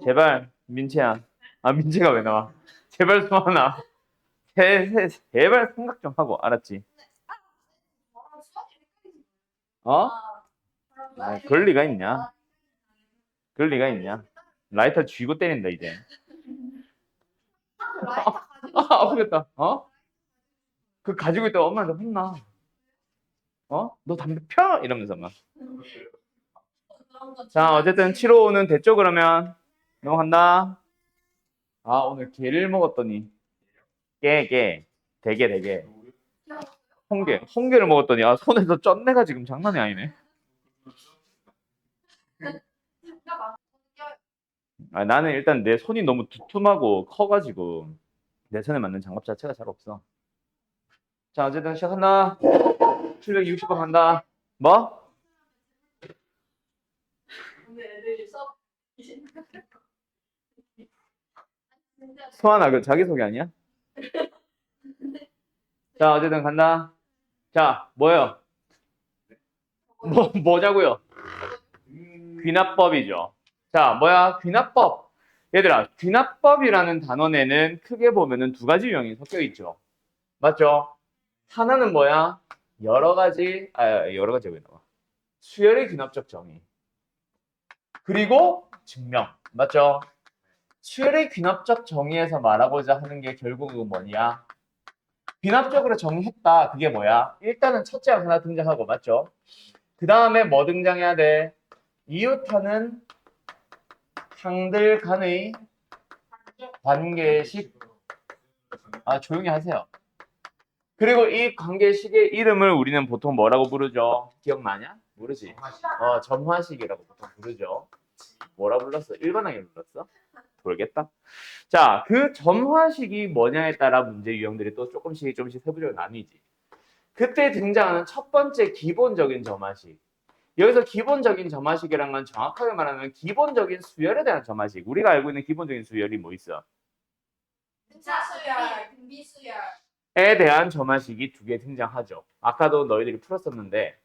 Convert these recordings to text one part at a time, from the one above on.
제발 민채야. 아 민채가 왜 나와? 제발 수아나. 제발 생각 좀 하고 알았지? 어? 아, 그럴 리가 있냐? 그럴 리가 있냐? 라이터 쥐고 때린다 이제. 아프겠다. 어? 그 가지고 있다가 엄마한테 혼나. 어? 너 담배 펴? 이러면서 막. 자, 어쨌든 755는 됐죠, 그러면? 넘어간다. 아, 오늘 게를 먹었더니. 게. 대게. 홍게를 먹었더니, 아, 손에서 쩐내가 지금 장난이 아니네. 아, 나는 일단 내 손이 너무 두툼하고 커가지고, 내 손에 맞는 장갑 자체가 잘 없어. 자, 어쨌든 시작한다. 760번 간다. 뭐? 소환아, 그 자기소개 아니야? 자, 어쨌든 간다. 자, 뭐요? 뭐자고요? 귀납법이죠. 자, 뭐야? 귀납법. 얘들아, 귀납법이라는 단원에는 크게 보면은 두 가지 유형이 섞여 있죠. 맞죠? 하나는 뭐야? 여러 가지 왜 나와? 수열의 귀납적 정의. 그리고 증명. 맞죠? 수열의 귀납적 정의에서 말하고자 하는 게 결국은 뭐냐? 귀납적으로 정의했다. 그게 뭐야? 일단은 첫째가 하나 등장하고, 맞죠? 그 다음에 뭐 등장해야 돼? 이웃하는 상들 간의 관계식. 아, 조용히 하세요. 그리고 이 관계식의 이름을 우리는 보통 뭐라고 부르죠? 기억나냐? 모르지? 점화식이라고 보통 부르죠. 뭐라 불렀어? 일반하게 불렀어? 모르겠다. 자, 그 점화식이 뭐냐에 따라 문제 유형들이 또 조금씩 세부적으로 나뉘지. 그때 등장하는 첫 번째 기본적인 점화식. 여기서 기본적인 점화식이란 건 정확하게 말하면 기본적인 수열에 대한 점화식. 우리가 알고 있는 기본적인 수열이 뭐 있어? 등차 수열, 등비 수열. 에 대한 점화식이 두 개 등장하죠. 아까도 너희들이 풀었었는데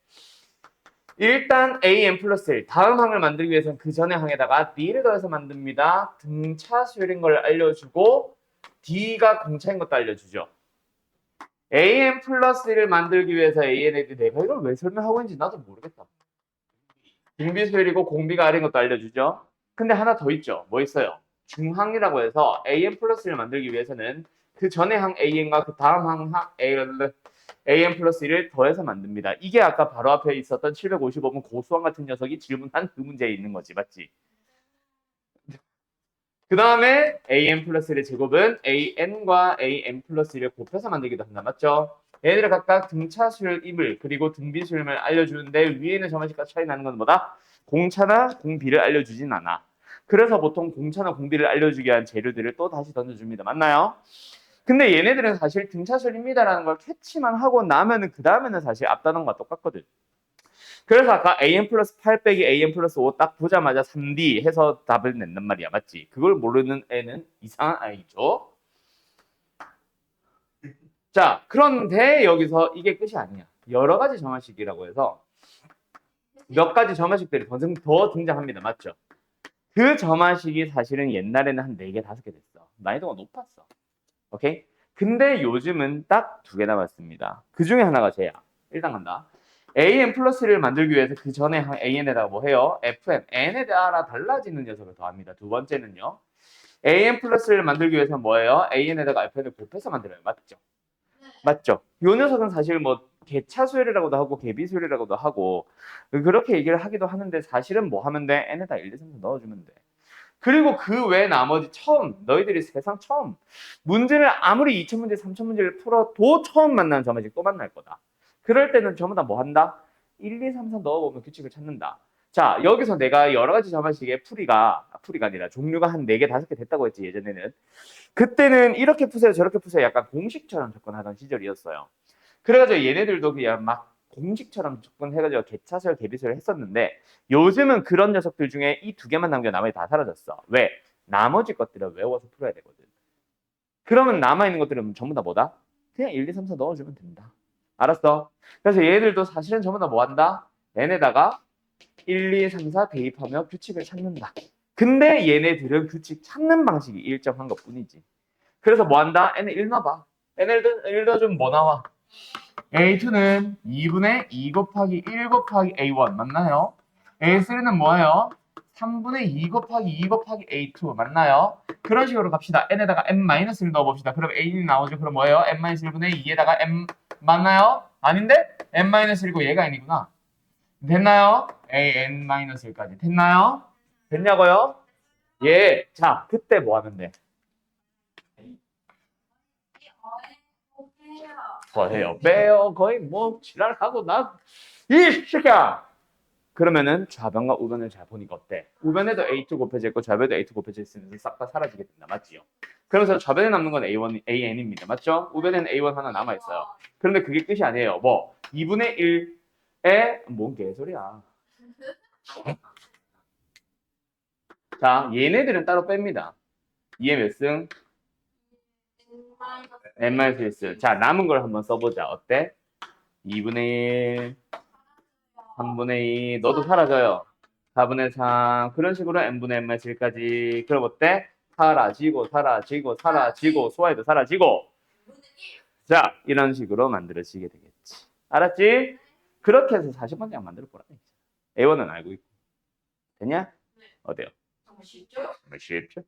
일단 an 플러스 1 다음 항을 만들기 위해서는 그 전에 항에다가 d를 더해서 만듭니다. 등차 수열인 걸 알려주고 d가 공차인 것도 알려주죠. an 플러스 1을 만들기 위해서 an에 대해 내가 이걸 왜 설명하고 있는지 나도 모르겠다. 등비 수열이고 공비가 아래인 것도 알려주죠. 근데 하나 더 있죠. 뭐 있어요? 중항이라고 해서 an 플러스 1을 만들기 위해서는 그 전에 항 an과 그 다음 항 an 플러스 1을 더해서 만듭니다. 이게 아까 바로 앞에 있었던 755번 고수항 같은 녀석이 질문한 그 문제에 있는 거지. 맞지? 그 다음에 an 플러스 1의 제곱은 an과 an 플러스 1을 곱해서 만들기도 한다. 맞죠? 얘네들 각각 등차 수열임을 그리고 등비 수열임을 알려주는데 위에 있는 점화식과 차이 나는 건 뭐다? 공차나 공비를 알려주진 않아. 그래서 보통 공차나 공비를 알려주기 위한 재료들을 또 다시 던져줍니다. 맞나요? 근데 얘네들은 사실 등차수열입니다라는 걸 캐치만 하고 나면은 그 다음에는 사실 앞단원과 똑같거든. 그래서 아까 an 플러스 8 빼기 an 플러스 5 딱 보자마자 3D 해서 답을 낸단 말이야. 맞지? 그걸 모르는 애는 이상한 아이죠. 자, 그런데 여기서 이게 끝이 아니야. 여러 가지 점화식이라고 해서 몇 가지 점화식들이 더 등장합니다. 맞죠? 그 점화식이 사실은 옛날에는 한 4개, 5개 됐어. 난이도가 높았어. 오케이? 근데 요즘은 딱 2개 남았습니다. 그 중에 하나가 쟤야. 일단 간다. an 플러스를 만들기 위해서 그 전에 an에다가 뭐 해요? fn, n에 따라 달라지는 녀석을 더합니다. 두 번째는요. an 플러스를 만들기 위해서 뭐예요? an에다가 fn을 곱해서 만들어요. 맞죠? 맞죠? 요 녀석은 사실 뭐 개차수열이라고도 하고 개비수열이라고도 하고 그렇게 얘기를 하기도 하는데 사실은 뭐 하면 돼? n에다 1, 2, 3, 4 넣어주면 돼. 그리고 그 외 나머지 너희들이 세상 처음 문제를 아무리 2000문제, 3000문제를 풀어도 처음 만나는 점화식 또 만날 거다. 그럴 때는 전부 다 뭐 한다? 1, 2, 3, 4 넣어보면 규칙을 찾는다. 자, 여기서 내가 여러 가지 점화식의 풀이가 아니라 종류가 한 4개, 5개 됐다고 했지, 예전에는. 그때는 이렇게 푸세요, 저렇게 푸세요. 약간 공식처럼 접근하던 시절이었어요. 그래가지고 얘네들도 그냥 막 공식처럼 접근해가지고 개차설, 개비설을 했었는데 요즘은 그런 녀석들 중에 이 2개만 남겨 나머지 다 사라졌어. 왜? 나머지 것들을 외워서 풀어야 되거든. 그러면 남아있는 것들은 전부 다 뭐다? 그냥 1, 2, 3, 4 넣어주면 된다. 알았어? 그래서 얘들도 사실은 전부 다 뭐 한다? n에다가 1, 2, 3, 4 대입하며 규칙을 찾는다. 근데 얘네들은 규칙 찾는 방식이 일정한 것 뿐이지. 그래서 뭐 한다? n을 1 넣어봐. n을 넣어주면 뭐 나와? A2는 2분의 2 곱하기 1 곱하기 A1 맞나요? A3는 뭐예요? 3분의 2 곱하기 2 곱하기 A2 맞나요? 그런 식으로 갑시다. n에다가 n-를 넣어봅시다. 그럼 a1이 나오죠. 그럼 뭐예요? n-1분의 2에다가 m 맞나요? 아닌데? n-1이고 얘가 n이구나. 됐나요? an-1까지 됐나요? 됐냐고요? 예. 자, 그때 뭐 하면 돼? 더해요. 빼요. 거의 뭐 지랄하고 이 새끼야. 그러면은 좌변과 우변을 잘 보니까 어때? 우변에도 A2 곱해져 있고 좌변에도 A2 곱해져 있으면서 싹 다 사라지게 된다. 맞지요? 그러면서 좌변에 남는 건 A1, AN입니다. 맞죠? 우변에는 A1 하나 남아 있어요. 그런데 그게 끝이 아니에요. 뭐 2분의 1에 뭔 개소리야. 자, 얘네들은 따로 뺍니다. 2의 몇 승? n-1승. 자, 남은 걸 한번 써보자. 어때? 2분의 1, 3분의 2, 너도 사라져요. 4분의 3, 그런 식으로 n분의 n-1까지. 그럼 어때? 사라지고, 사라지고, 사라지고, 소화해도 사라지고. 자, 이런 식으로 만들어지게 되겠지. 알았지? 그렇게 해서 40번째 만들어 보라. A1은 알고 있고. 됐냐? 어때요? 정말 쉽죠? 정말 쉽죠?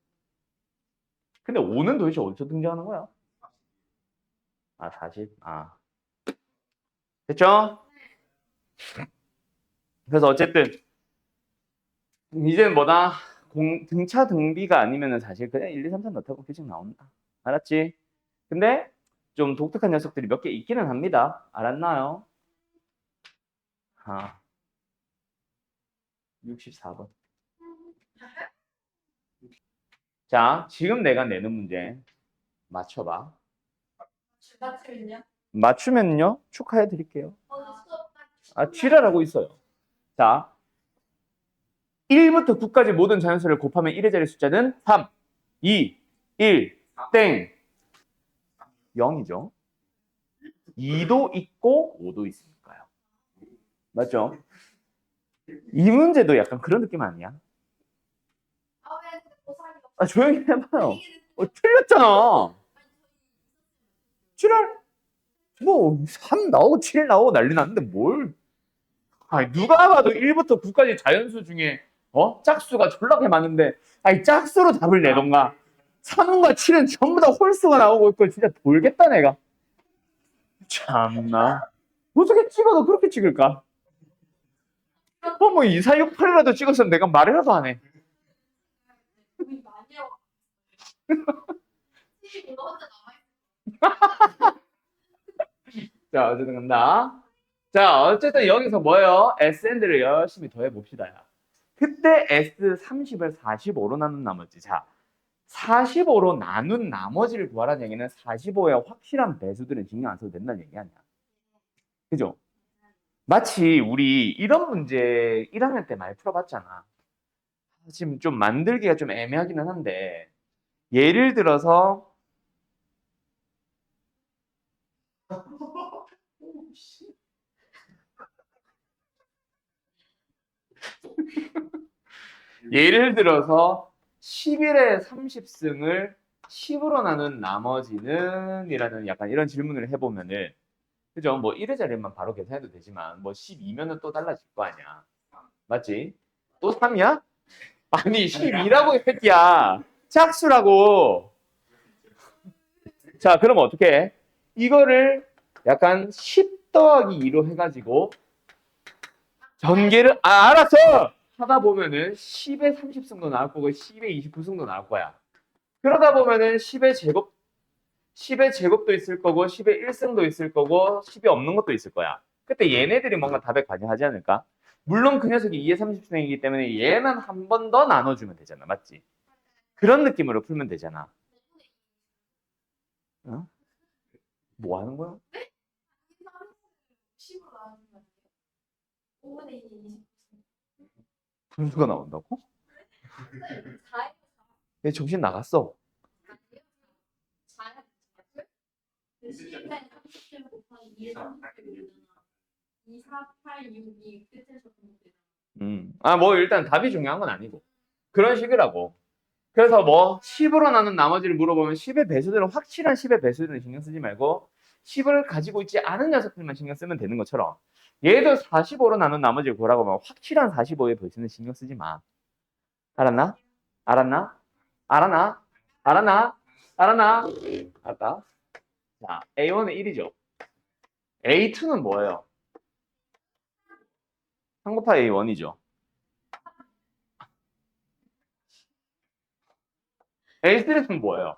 근데 5는 도대체 어디서 등장하는 거야? 아, 40. 아. 됐죠? 그래서 어쨌든 이제는 뭐다? 등차 등비가 아니면은 사실 그냥 1, 2, 3, 4 넣다고 규칙 나온다. 알았지? 근데 좀 독특한 녀석들이 몇 개 있기는 합니다. 알았나요? 아, 64번. 자, 지금 내가 내는 문제 맞춰봐. 맞추면요? 맞추면요? 축하해 드릴게요. 수업 아, 지랄하고 있어요. 자, 1부터 9까지 모든 자연수를 곱하면 1의 자리 숫자는 3, 2, 1, 땡. 0이죠. 2도 있고 5도 있으니까요. 맞죠? 이 문제도 약간 그런 느낌 아니야? 아왜 고사리가 아, 조용히 해봐요. 틀렸잖아. 7월 뭐 3 나오고 7 나오고 난리 났는데 뭘? 아니 누가 봐도 1부터 9까지 자연수 중에 짝수가 졸라게 많은데 아니 짝수로 답을 내던가 3과 7은 전부 다 홀수가 나오고 있고 진짜 돌겠다 내가. 참나. 어떻게 찍어도 그렇게 찍을까? 뭐 2, 4, 6, 8이라도 찍었으면 내가 말이라도 안 해. 돈이 많이 와. 이거 혼자 남아있어. 자 어쨌든 간다. 자 어쨌든 여기서 뭐예요? SND를 열심히 더해봅시다. 야. 그때 S30을 45로 나눈 나머지. 자 45로 나눈 나머지를 구하라는 얘기는 45의 확실한 배수들은 신경 안 써도 된다는 얘기 아니야. 그죠? 마치 우리 이런 문제 1학년 때 많이 풀어봤잖아. 지금 좀 만들기가 좀 애매하기는 한데 예를 들어서 예를 들어서 11의 30승을 10으로 나눈 나머지는 이라는 약간 이런 질문을 해보면은 그죠? 뭐 1의 자리만 바로 계산해도 되지만 뭐 12면은 또 달라질 거 아니야. 맞지? 또 3이야? 아니 12라고 이 새끼야. 짝수라고. 자 그럼 어떻게 해? 이거를 약간 10 더하기 2로 해가지고 전개를 알았어! 하다 보면은 10의 30승도 나올 거고 10의 29승도 나올 거야. 그러다 보면은 10의 제곱도 있을 거고 10의 1승도 있을 거고 10이 없는 것도 있을 거야. 그때 얘네들이 뭔가 답에 관여하지 않을까? 물론 그 녀석이 2의 30승이기 때문에 얘만 한 번 더 나눠주면 되잖아. 맞지? 그런 느낌으로 풀면 되잖아. 어? 뭐 하는 거야? 10으로 나누면 안 돼요? 5분의 2, 분수가 나온다고? 4, 얘 정신 나갔어. 4, 10에 30점 곱하기 2에 30점 2, 4, 8, 6, 2 끝에서 보면 되잖아. 아, 뭐 일단 답이 중요한 건 아니고. 그런 식이라고. 그래서 뭐 10으로 나눈 나머지를 물어보면 10의 배수들은 확실한 10의 배수들은 신경 쓰지 말고 10을 가지고 있지 않은 녀석들만 신경 쓰면 되는 것처럼 얘도 45로 나눈 나머지를 구하라고 하면 확실한 45의 배수는 신경 쓰지 마. 알았나? 알았나? 알았나? 알았나? 알았나? 알았다. 자, A1은 1이죠. A2는 뭐예요? 3 곱하기 A1이죠. A3는 뭐예요?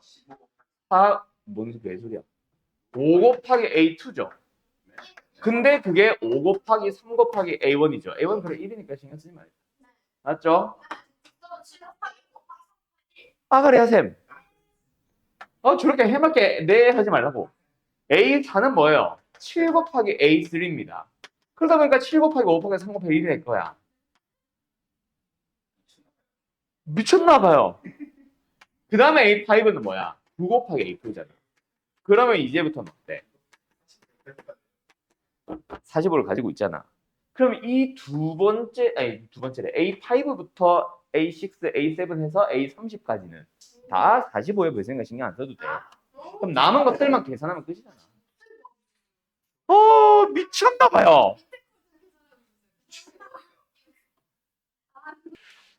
뭔 개소리야? 5 곱하기 A2죠. 근데 그게 5 곱하기 3 곱하기 A1이죠. A1 그래 1이니까 신경 쓰지 말자. 맞죠? 아가리야 쌤. 저렇게 해맑게 네 하지 말라고. A4는 뭐예요? 7 곱하기 A3입니다. 그러다 보니까 7 곱하기 5 곱하기 3 곱하기 1이 될 거야. 미쳤나 봐요. 그 다음에 A5는 뭐야? 9 곱하기 A4잖아. 그러면 이제부터는 어때? 45를 가지고 있잖아. 그럼 이 두 번째래. A5부터 A6, A7 해서 A30까지는 다 45에 별 생각 신경 안 써도 돼. 그럼 남은 것들만 계산하면 끝이잖아. 미쳤나 봐요.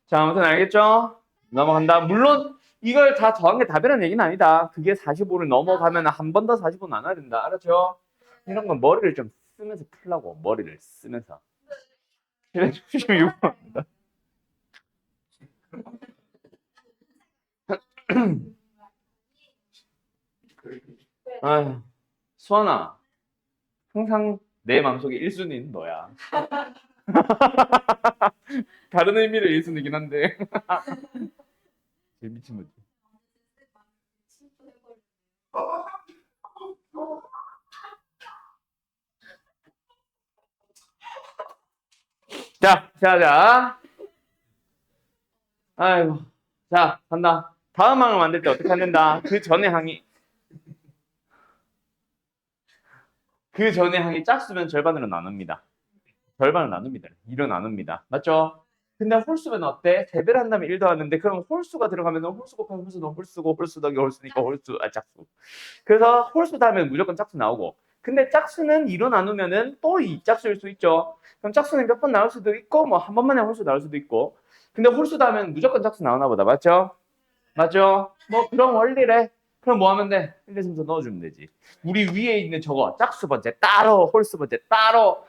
자, 아무튼 알겠죠? 넘어간다. 물론 이걸 다 더한 게 답이라는 얘기는 아니다. 그게 45를 넘어가면 한 번 더 45 나눠야 된다. 알았죠? 이런 건 머리를 좀 쓰면서 풀라고. 머리를 쓰면서. 76번입니다. 아휴, 수아나. 항상 내 마음속에 1순위는 너야. 다른 의미를 1순위긴 한데. 제일 미친 거지. 자. 아이고. 자, 간다. 다음 항을 만들 때 어떻게 한다? 그 전에 항이 짝수면 절반으로 나눕니다. 절반을 나눕니다. 2로 나눕니다. 맞죠? 근데 홀수면 어때? 세배를 한다면 1 더하는데 그럼 홀수가 들어가면 홀수 곱하기 홀수는 홀수고 홀수 더하기 홀수니까 짝수. 그래서 홀수 다음에 무조건 짝수 나오고 근데 짝수는 2로 나누면은 또 이 짝수일 수 있죠. 그럼 짝수는 몇 번 나올 수도 있고 뭐 한 번만에 홀수 나올 수도 있고 근데 홀수 다음엔 무조건 짝수 나오나 보다. 맞죠? 맞죠? 뭐 그런 원리래. 그럼 뭐 하면 돼? 1, 2, 3, 4 넣어주면 되지. 우리 위에 있는 저거 짝수 번째 따로 홀수 번째 따로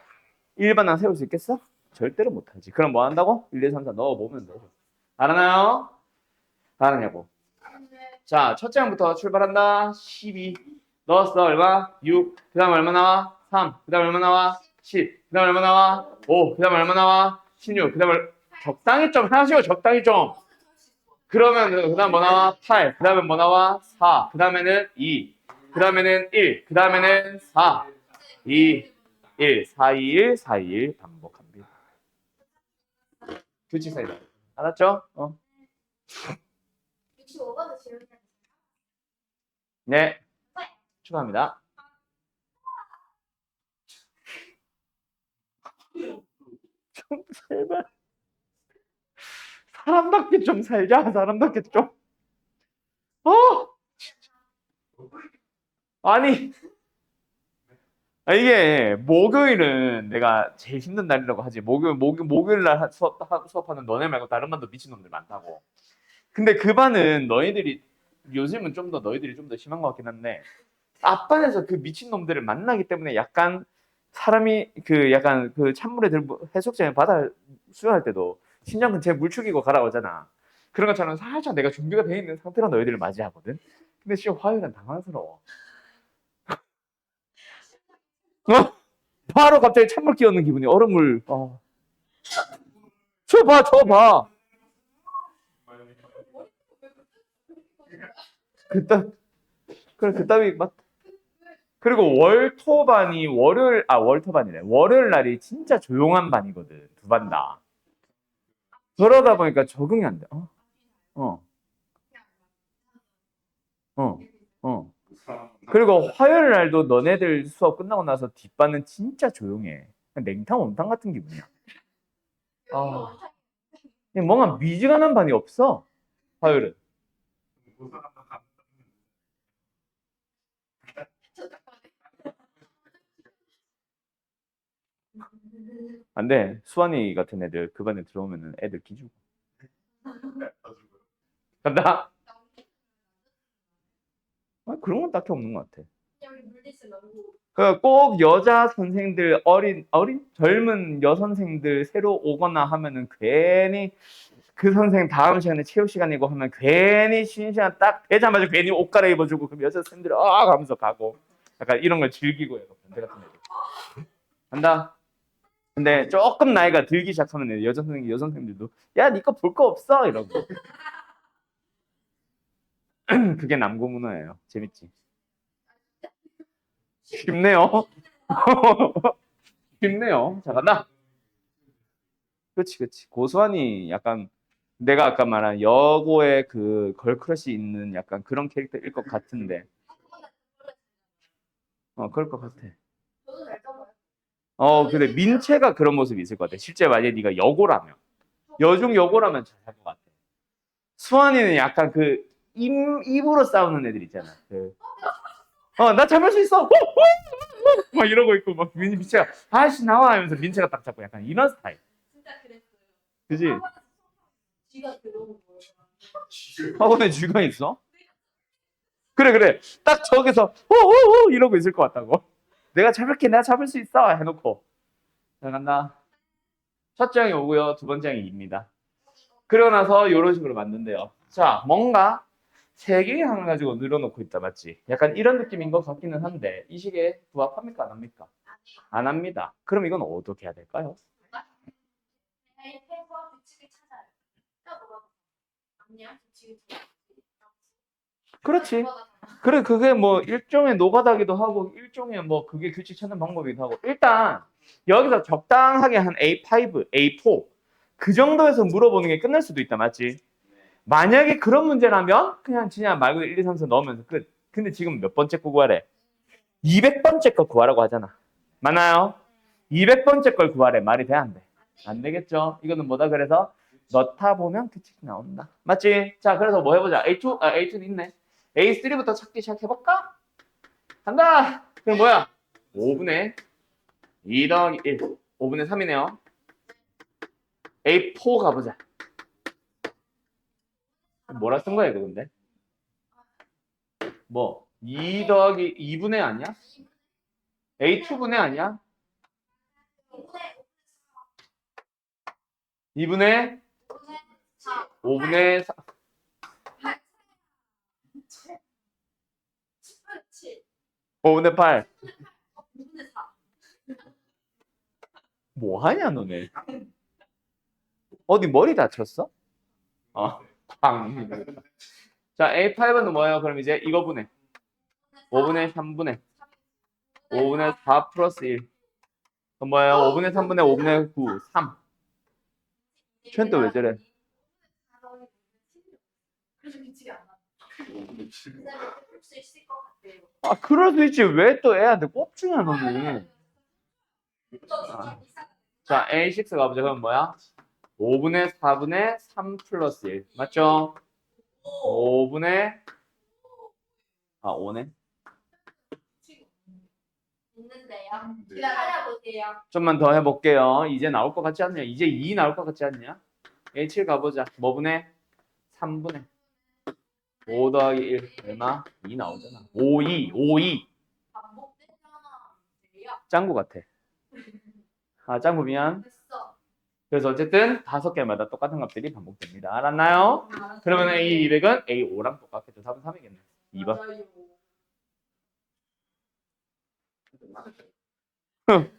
일반항 세울 수 있겠어? 절대로 못하지. 그럼 뭐 한다고? 1, 2, 3, 4 넣어보면 돼. 알았나요? 알았냐고. 자, 첫째 항부터 출발한다. 12 넣었어. 얼마? 6. 그 다음 얼마 나와? 3. 그 다음 얼마 나와? 10. 그 다음 얼마 나와? 5. 그 다음 얼마 나와? 16. 그 다음 적당히 좀 하시고 적당히 좀. 그러면 그 다음 뭐 나와? 8. 그 다음에 뭐 나와? 4. 그 다음에는 2. 그 다음에는 1. 그 다음에는 4. 2. 1. 4, 2, 1. 4, 2, 1 반복합니다. 규칙 사이다. 알았죠? 65번은 질문. 네. 축하합니다. 좀 제발. 사람답게 좀 살자. 사람답게 좀. 아니. 이게 목요일은 내가 제일 힘든 날이라고 하지. 목요일 날 수업하는 너네 말고 다른 반도 미친놈들 많다고. 근데 그 반은 너희들이 요즘은 좀 더 너희들이 좀 더 심한 것 같긴 한데 앞반에서 그 미친놈들을 만나기 때문에 약간 사람이 그 약간 그 찬물에 들고 해수욕장에 바다 수영할 때도 심장 근처에 물 축이고 가라고 하잖아. 그런 것처럼 살짝 내가 준비가 돼 있는 상태로 너희들을 맞이하거든. 근데 지금 화요일은 당황스러워. 바로 갑자기 찬물 끼얹는 기분이 얼음물. 저 봐. 그따위 맞. 그리고 월요일 날이 진짜 조용한 반이거든. 두 반 다. 그러다 보니까 적응이 안 돼. 어. 그리고 화요일 날도 너네들 수업 끝나고 나서 뒷반은 진짜 조용해. 그냥 냉탕 온탕 같은 기분이야. 뭔가 미지근한 반이 없어. 화요일은. 안 돼. 수환이 같은 애들 그 반에 들어오면은 애들 기죽어. 간다. 그런 건 딱히 없는 것 같아. 여기 물리스 너무 꼭 여자 선생들 어린 젊은 여선생들 새로 오거나 하면은 괜히 그 선생 다음 시간에 체육 시간이고 하면 괜히 쉬는 시간 딱 되자마자 괜히 옷 갈아입어주고 그럼 여자 선생들이 가면서 가고 약간 이런 걸 즐기고 약간 변태 같은 애들 한다. 근데 조금 나이가 들기 시작하면 여선생들도 야 니 거 볼 거 없어 이러고 그게 남고 문화예요. 재밌지? 쉽네요. 쉽네요. 자 간다. 그치. 고수환이 약간 내가 아까 말한 여고의 그 걸크러쉬 있는 약간 그런 캐릭터일 것 같은데. 그럴 것 같아. 저도 잘 잡아요. 근데 민채가 그런 모습이 있을 것 같아. 실제 만약에 네가 여고라면. 여중 여고라면 잘 할 것 같아. 수환이는 약간 그 입으로 싸우는 애들 있잖아. 나 잡을 수 있어. 막 이러고 있고 막 민채가 아씨 나와 하면서 민채가 딱 잡고 약간 이런 스타일. 진짜 그랬어요. 그지? 쥐가 들어온 거예요. 학원에 쥐가 있어? 그래. 딱 저기서 호호호 이러고 있을 것 같다고. 내가 잡을 수 있어 해놓고. 자 간다. 첫 장이 오고요. 두 번째 장이 입니다. 그러고 나서 이런 식으로 만든대요. 자, 뭔가 세 개의 항을 가지고 늘어놓고 있다, 맞지? 약간 이런 느낌인 것 같기는 한데 이 식에 부합합니까, 안 합니까? 안 합니다. 그럼 이건 어떻게 해야 될까요? 페이퍼 규칙을 찾아요. 딱 뭐라고? 아니야, 규칙을 찾아. 그렇지. 그래, 그게 뭐 일종의 노가다기도 하고 일종의 뭐 그게 규칙 찾는 방법이기도 하고 일단 여기서 적당하게 한 A5, A4 그 정도에서 물어보는 게 끝날 수도 있다, 맞지? 만약에 그런 문제라면 그냥 말 그대로 1, 2, 3, 4 넣으면서 끝. 근데 지금 몇 번째 거 구하래? 200번째 거 구하라고 하잖아. 맞나요? 200번째 걸 구하래. 말이 돼, 안 돼? 안 되겠죠? 이거는 뭐다? 그래서 넣다 보면 규칙이 나온다. 맞지? 자, 그래서 뭐 해보자. A2는 있네. A3부터 찾기 시작해볼까? 간다! 그럼 뭐야? 5분의 2 더하기 1. 5분의 3이네요. A4 가보자. 뭐라 쓴 거야, 이거 근데? 뭐? 2 더하기 2분의 아니야? A2분의 아니야? 2분의 5분의 4. 5분의 8. 2분의 4. 뭐 하냐, 너네? 어디 머리 다쳤어? 팡. 자, A5는 뭐예요? 그럼 이제 이거 분해. 5분의 3분의 5분의 4 플러스 1. 그럼 뭐예요? 5분의 3분의 5분의 9, 3. 쟤는 또 왜 저래? 그래서 규칙이 안 나. 풀수 있을 것 같아요. 그럴 수 있지. 왜 또 애한테 꼽주냐, 너는? 자, A6 가보자. 그럼 뭐야? 5분의 4분의 3 플러스 1. 맞죠? 5분의 5네. 있는데요. 찾아볼게요. 좀만 더 해볼게요. 이제 나올 것 같지 않냐? 이제 2 나올 것 같지 않냐? A7 가보자. 뭐 분의? 3분의 5 더하기 1 얼마? 2 나오잖아. 5, 2, 5, 2. 반복되잖아. 짱구 같아. 짱구 미안. 됐어. 그래서 어쨌든 5개마다 똑같은 값들이 반복됩니다. 알았나요? 그러면 A200은 A5랑 똑같겠죠. 답은 3이겠네. 2번. 맞아요.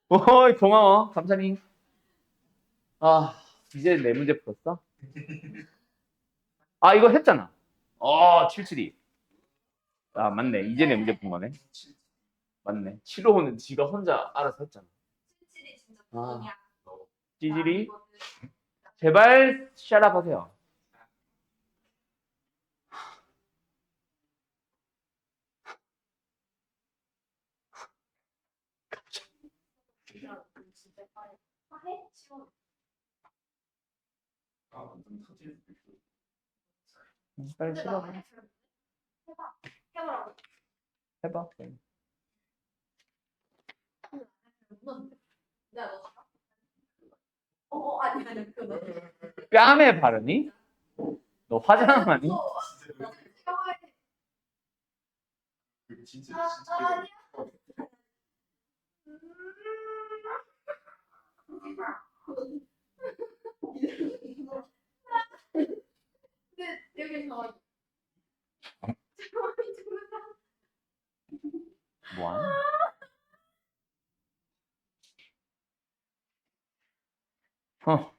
오이, 고마워. 감사니. 이제 네 문제 풀었어? 이거 했잖아. 772. 맞네. 이제 네 문제 푼 거네. 맞네. 7호는 지가 혼자 알아서 했잖아. 칠칠이 진짜 아. 그냥 찌질이. 제발 샤랍 하세요. 진짜 빠르. 해? 시원. 빨리 근데 시작. 나 해봐. 해보라고. 해봐. 뭔데? 내가 넣었어. 아니 그거. 뺨에 바르니? 너 화장하니? 아니야. 근데 여기 저 뭐하냐? 어.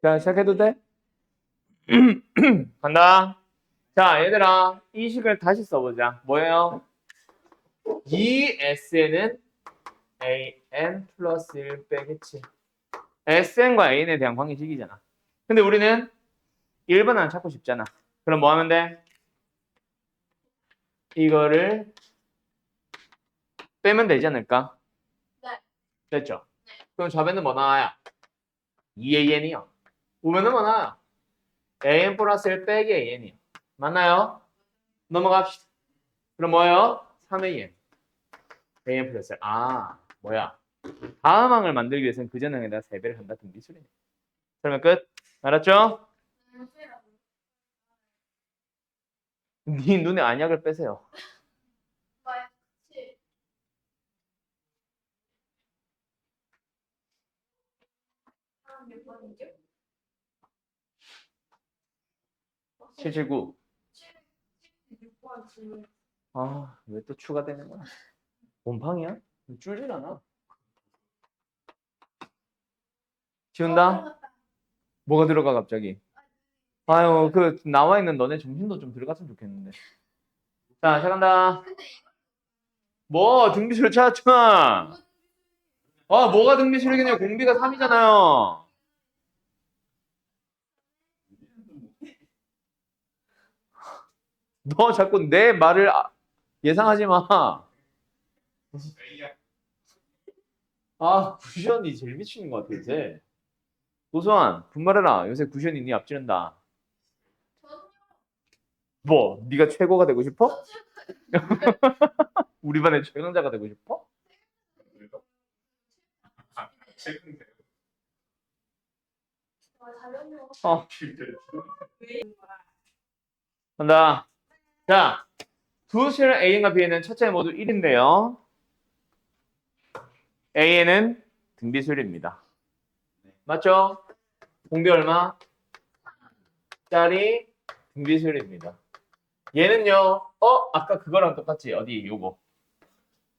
자, 시작해도 돼? 간다. 자, 얘들아, 이 식을 다시 써보자. 뭐예요? 이 S는 AN 플러스 1 빼겠지. SN과 AN에 대한 관계식이잖아. 근데 우리는 1번 하나 찾고 싶잖아. 그럼 뭐 하면 돼? 이거를 빼면 되지 않을까? 네. 됐죠? 그럼 좌변은 뭐 나와요? 2AN이요. 우변은 뭐 나와요? AN 플러스 1 빼기 AN이요. 맞나요? 넘어갑시다. 그럼 뭐예요? 3AN. AN 플러스 1. 아, 뭐야? 다음 항을 만들기 위해서는 그 전 항에다 3배를 한다 등비술이네. 그러면 끝. 알았죠? 네 눈에 안약을 빼세요. 몇 번이죠? 779. 6번 질문. 아, 왜 또 추가되는 거야? 곰팡이야? 줄질 않아. 지운다? 뭐가 들어가 갑자기? 아유, 그 나와 있는 너네 정신도 좀 들어갔으면 좋겠는데. 자, 시작한다. 뭐 등비술 찾았잖아. 아, 뭐가 등비술이겠냐? 공비가 3이잖아요. 너 자꾸 내 말을 예상하지 마. 아, 구션이 제일 미치는 것 같아, 요새. 도수환, 분말해라. 요새 구션이 니 앞지른다. 뭐, 네가 최고가 되고 싶어? 우리 반의 최강자가 되고 싶어? 어, 간다. 자, 두 실 A과 B는 첫째 모두 1인데요. A는 등비술입니다. 맞죠? 공비 얼마? 짜리 등비술입니다. 얘는요, 아까 그거랑 똑같지? 어디, 요거.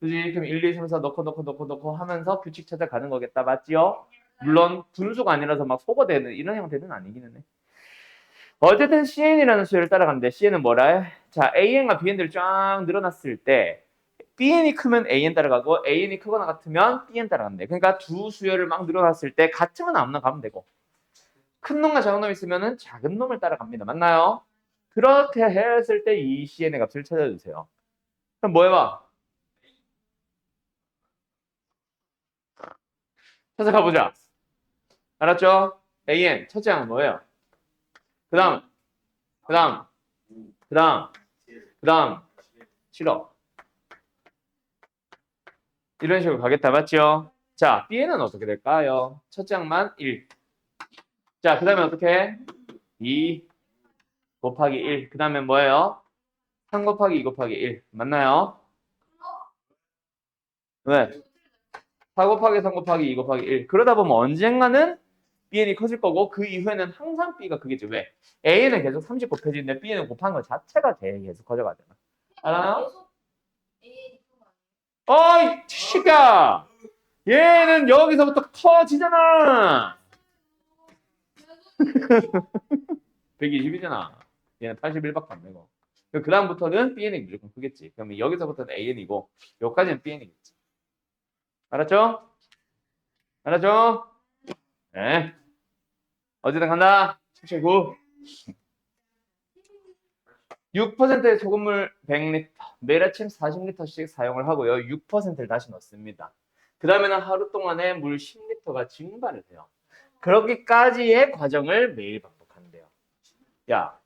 그지? 그럼 1, 2, 3, 4 넣고 하면서 규칙 찾아가는 거겠다. 맞지요? 물론 분수가 아니라서 막 소거되는 이런 형태는 아니기는 해. 어쨌든 CN이라는 수열을 따라가는데 CN은 뭐라 해? 자, AN과 BN들이 쫙 늘어났을 때 BN이 크면 AN 따라가고 AN이 크거나 같으면 BN 따라간대. 그러니까 두 수열을 막 늘어났을 때 같으면 아무나 가면 되고 큰 놈과 작은 놈이 있으면 작은 놈을 따라갑니다. 맞나요? 그렇게 했을 때 이 CN의 값을 찾아주세요. 그럼 뭐 해봐? 찾아가보자. 알았죠? AN 첫째 항은 뭐예요? 그 다음, 그 다음, 그 다음, 그 다음 싫어. 이런 식으로 가겠다. 맞죠? 자, B는 어떻게 될까요? 첫째 항만 1. 자, 그 다음에 어떻게 해? 2 곱하기 1. 그 다음에 뭐예요? 3 곱하기 2 곱하기 1. 맞나요? 왜? 4 곱하기 3 곱하기 2 곱하기 1. 그러다 보면 언젠가는 Bn이 커질 거고 그 이후에는 항상 B가 크겠죠. 왜? A는 계속 30 곱해지는데 B는 곱한 것 자체가 계속 커져가잖아. 알아요? 어이, 치가! 얘는 여기서부터 커지잖아. 120이잖아. 얘는 81밖에 안 되고. 그 다음부터는 Bn이 무조건 크겠지. 그러면 여기서부터는 AN이고 여기까지는 Bn이겠지. 알았죠? 알았죠? 네. 어쨌든 간다. 779. 6%의 소금물 100리터, 매일 아침 40리터씩 사용을 하고요. 6%를 다시 넣습니다. 그 다음에는 하루 동안에 물 10리터가 증발을 해요. 그렇게까지의 과정을 매일 반복한대요. 야,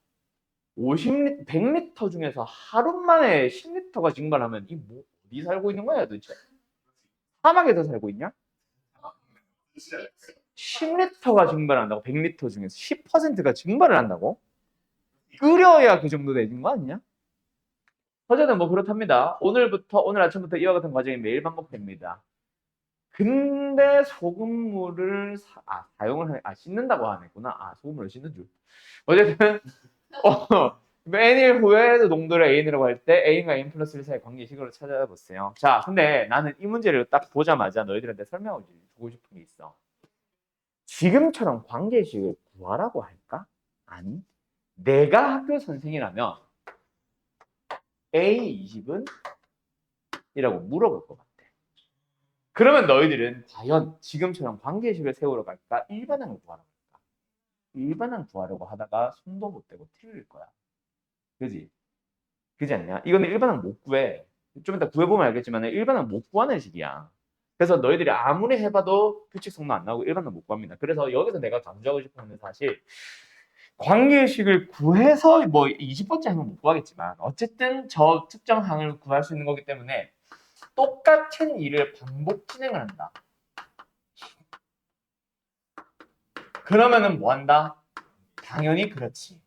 50리터, 100리터 중에서 하루 만에 10리터가 증발하면 이 뭐 어디 살고 있는 거야 도대체? 사막에서 살고 있냐? 10리터가 증발한다고? 100리터 중에서 10%가 증발을 한다고? 끓여야 그 정도 되는 거 아니냐? 어쨌든 뭐 그렇답니다. 오늘 아침부터 이와 같은 과정이 매일 반복됩니다. 근데 소금물을 씻는다고 하냈구나. 소금물을 씻는 줄. 어쨌든 N일 후에 농도를 N이라고 할 때 N과 N 플러스 1 사이 관계식으로 찾아보세요. 자, 근데 나는 이 문제를 딱 보자마자 너희들한테 설명을 주고 싶은 게 있어. 지금처럼 관계식을 구하라고 할까? 아니, 내가 학교 선생이라면 A20은? 이라고 물어볼 것 같아. 그러면 너희들은 과연 지금처럼 관계식을 세우러 갈까? 일반항을 구하러 갈까? 일반항 구하려고 하다가 손도 못 대고 틀릴 거야. 그지? 그지 않냐? 이거는 일반항 못 구해. 좀 이따 구해보면 알겠지만 일반항 못 구하는 식이야. 그래서 너희들이 아무리 해봐도 규칙 성도 안 나오고 일반항 못 구합니다. 그래서 여기서 내가 강조하고 싶은 건 사실 관계식을 구해서 뭐 20번째 항은 못 구하겠지만 어쨌든 저 특정 항을 구할 수 있는 거기 때문에 똑같은 일을 반복 진행을 한다. 그러면은 뭐 한다? 당연히 그렇지.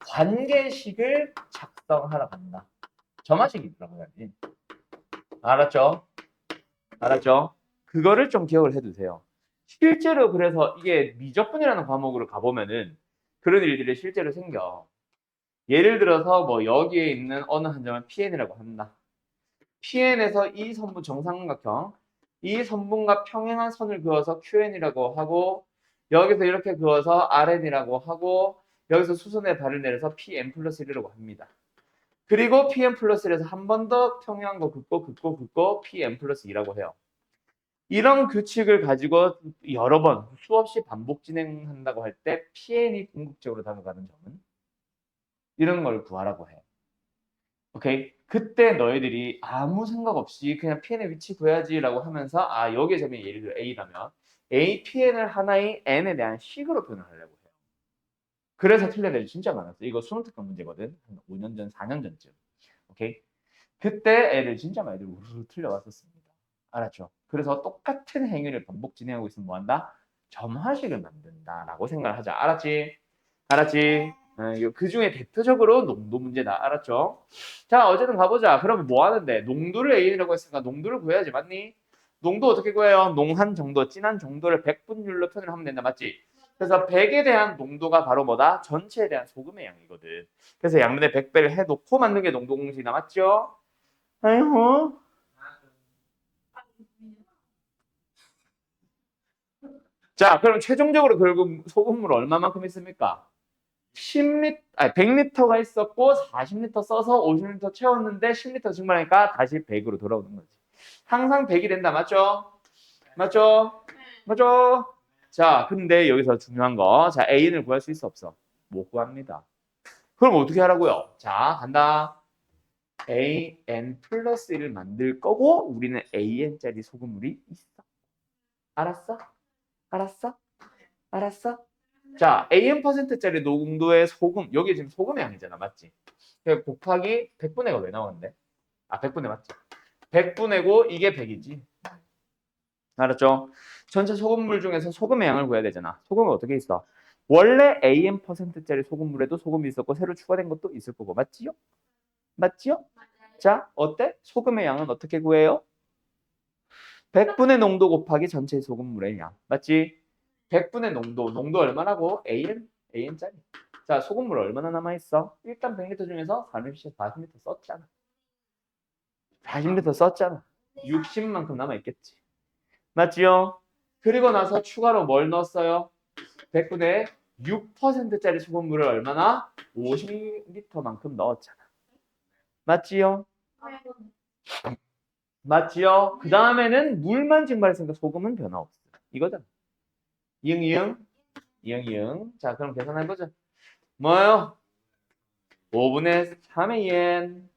관계식을 작성하러 간다. 점화식이 들어가야지. 알았죠? 알았죠? 그거를 좀 기억을 해두세요. 실제로 그래서 이게 미적분이라는 과목으로 가보면은 그런 일들이 실제로 생겨. 예를 들어서 뭐 여기에 있는 어느 한 점을 PN이라고 한다. PN에서 이 선분 정삼각형, 이 선분과 평행한 선을 그어서 QN이라고 하고 여기서 이렇게 그어서 RN이라고 하고 여기서 수선의 발을 내려서 PM 플러스 1이라고 합니다. 그리고 PM 플러스 1에서 한 번 더 평행한 거 긋고 PM 플러스 2라고 해요. 이런 규칙을 가지고 여러 번 수없이 반복 진행한다고 할 때 PN이 궁극적으로 다가가는 점은 이런 걸 구하라고 해. 오케이? 그때 너희들이 아무 생각 없이 그냥 PN의 위치 구해야지라고 하면서 여기에 점이 예를 들어 A라면 A, PN을 하나의 N에 대한 식으로 표현을 하려고 해요. 그래서 틀린 애들이 진짜 많았어. 이거 수능 특강 문제거든. 한 5년 전, 4년 전쯤. 오케이? 그때 애들 진짜 많이 우르르 틀려왔었습니다. 알았죠? 그래서 똑같은 행위를 반복 진행하고 있으면 뭐한다? 점화식을 만든다라고 생각을 하자. 알았지? 알았지? 그 중에 대표적으로 농도 문제다. 알았죠? 자, 어쨌든 가보자. 그러면 뭐 하는데? 농도를 A라고 했으니까 농도를 구해야지. 맞니? 농도 어떻게 구해요? 농한 정도, 진한 정도를 백분율로 표현을 하면 된다. 맞지? 그래서 100에 대한 농도가 바로 뭐다? 전체에 대한 소금의 양이거든. 그래서 양면에 100배를 해놓고 만든 게 농도 공식이다. 맞죠? 아이고. 자, 그럼 최종적으로 결국 소금물 얼마만큼 있습니까? 100리터가 있었고 40리터 써서 50리터 채웠는데 10리터 증발하니까 다시 100으로 돌아오는 거지. 항상 100이 된다. 맞죠? 맞죠? 맞죠? 자, 근데 여기서 중요한 거. 자, A를 구할 수 있어 없어? 못 구합니다. 그럼 어떻게 하라고요? 자, 간다. AN 플러스 1을 만들 거고 우리는 AN짜리 소금물이 있어. 알았어? 알았어? 알았어? 자, AN%짜리 농도의 소금, 여기 지금 소금의 양이잖아, 맞지? 곱하기 100분의 가 왜 나오는데? 100분의 맞지? 100분의 고 이게 100이지. 알았죠? 전체 소금물 중에서 소금의 양을 구해야 되잖아. 소금은 어떻게 있어? 원래 AN%짜리 소금물에도 소금이 있었고 새로 추가된 것도 있을 거고, 맞지요? 맞지요? 자, 어때? 소금의 양은 어떻게 구해요? 100분의 농도 곱하기 전체 소금물의 양. 맞지? 100분의 농도 얼마라고? AN짜리. 자, 소금물 얼마나 남아있어? 일단 100리터 중에서 40리터 썼잖아. 40리터 썼잖아. 60만큼 남아있겠지. 맞지요? 그리고 나서 추가로 뭘 넣었어요? 100분의 6%짜리 소금물을 얼마나? 50리터만큼 넣었잖아. 맞지요? 맞지요? 그 다음에는 물만 증발했으니까 소금은 변화 없어. 이거잖아. 이응. 자, 그럼 계산해보자. 뭐예요? 5분의 3의 n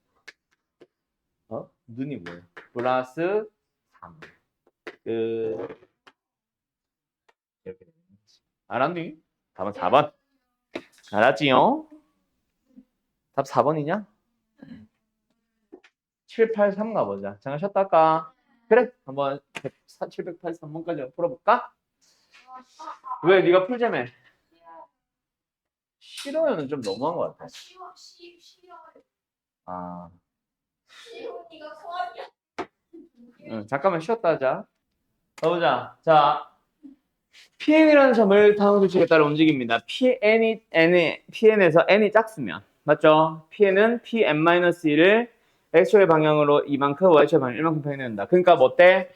눈이 뭐예요? 플러스 3. 이렇게 되는 거지. 알았니? 답은 4번. 알았지요? 답 4번이냐? 783 가보자. 잠깐 쉬었다 할까? 그래, 한번 783번까지 풀어볼까? 왜 네가 풀자며? 싫어요는 좀 너무한 것 같아. 싫어요. 아, 싫으니까 소원이야. 잠깐만 쉬었다 하자. 가보자. 자, Pn이라는 점을 다음 규칙에 따라 움직입니다. Pn에서 n이 작으면 맞죠? Pn은 Pn-1을 x축의 방향으로 이만큼, y축의 방향 이만큼 평행된다. 그러니까 뭐 때?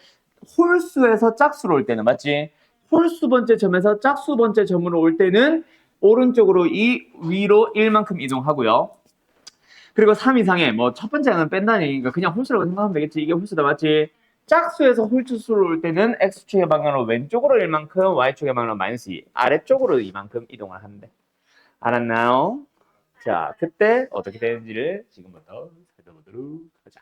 홀수에서 짝수로 올 때는 맞지? 홀수 번째 점에서 짝수 번째 점으로 올 때는 오른쪽으로 이 위로 1만큼 이동하고요. 그리고 3 이상의 뭐 첫 번째 하나는 뺀다는 얘기니까 그냥 홀수라고 생각하면 되겠지. 이게 홀수다 맞지? 짝수에서 홀수수로 올 때는 x축의 방향으로 왼쪽으로 1만큼, y축의 방향으로 마이너스 2, 아래쪽으로 이만큼 이동을 하는데. 알았나요? 자, 그때 어떻게 되는지를 지금부터 살펴보도록 하자.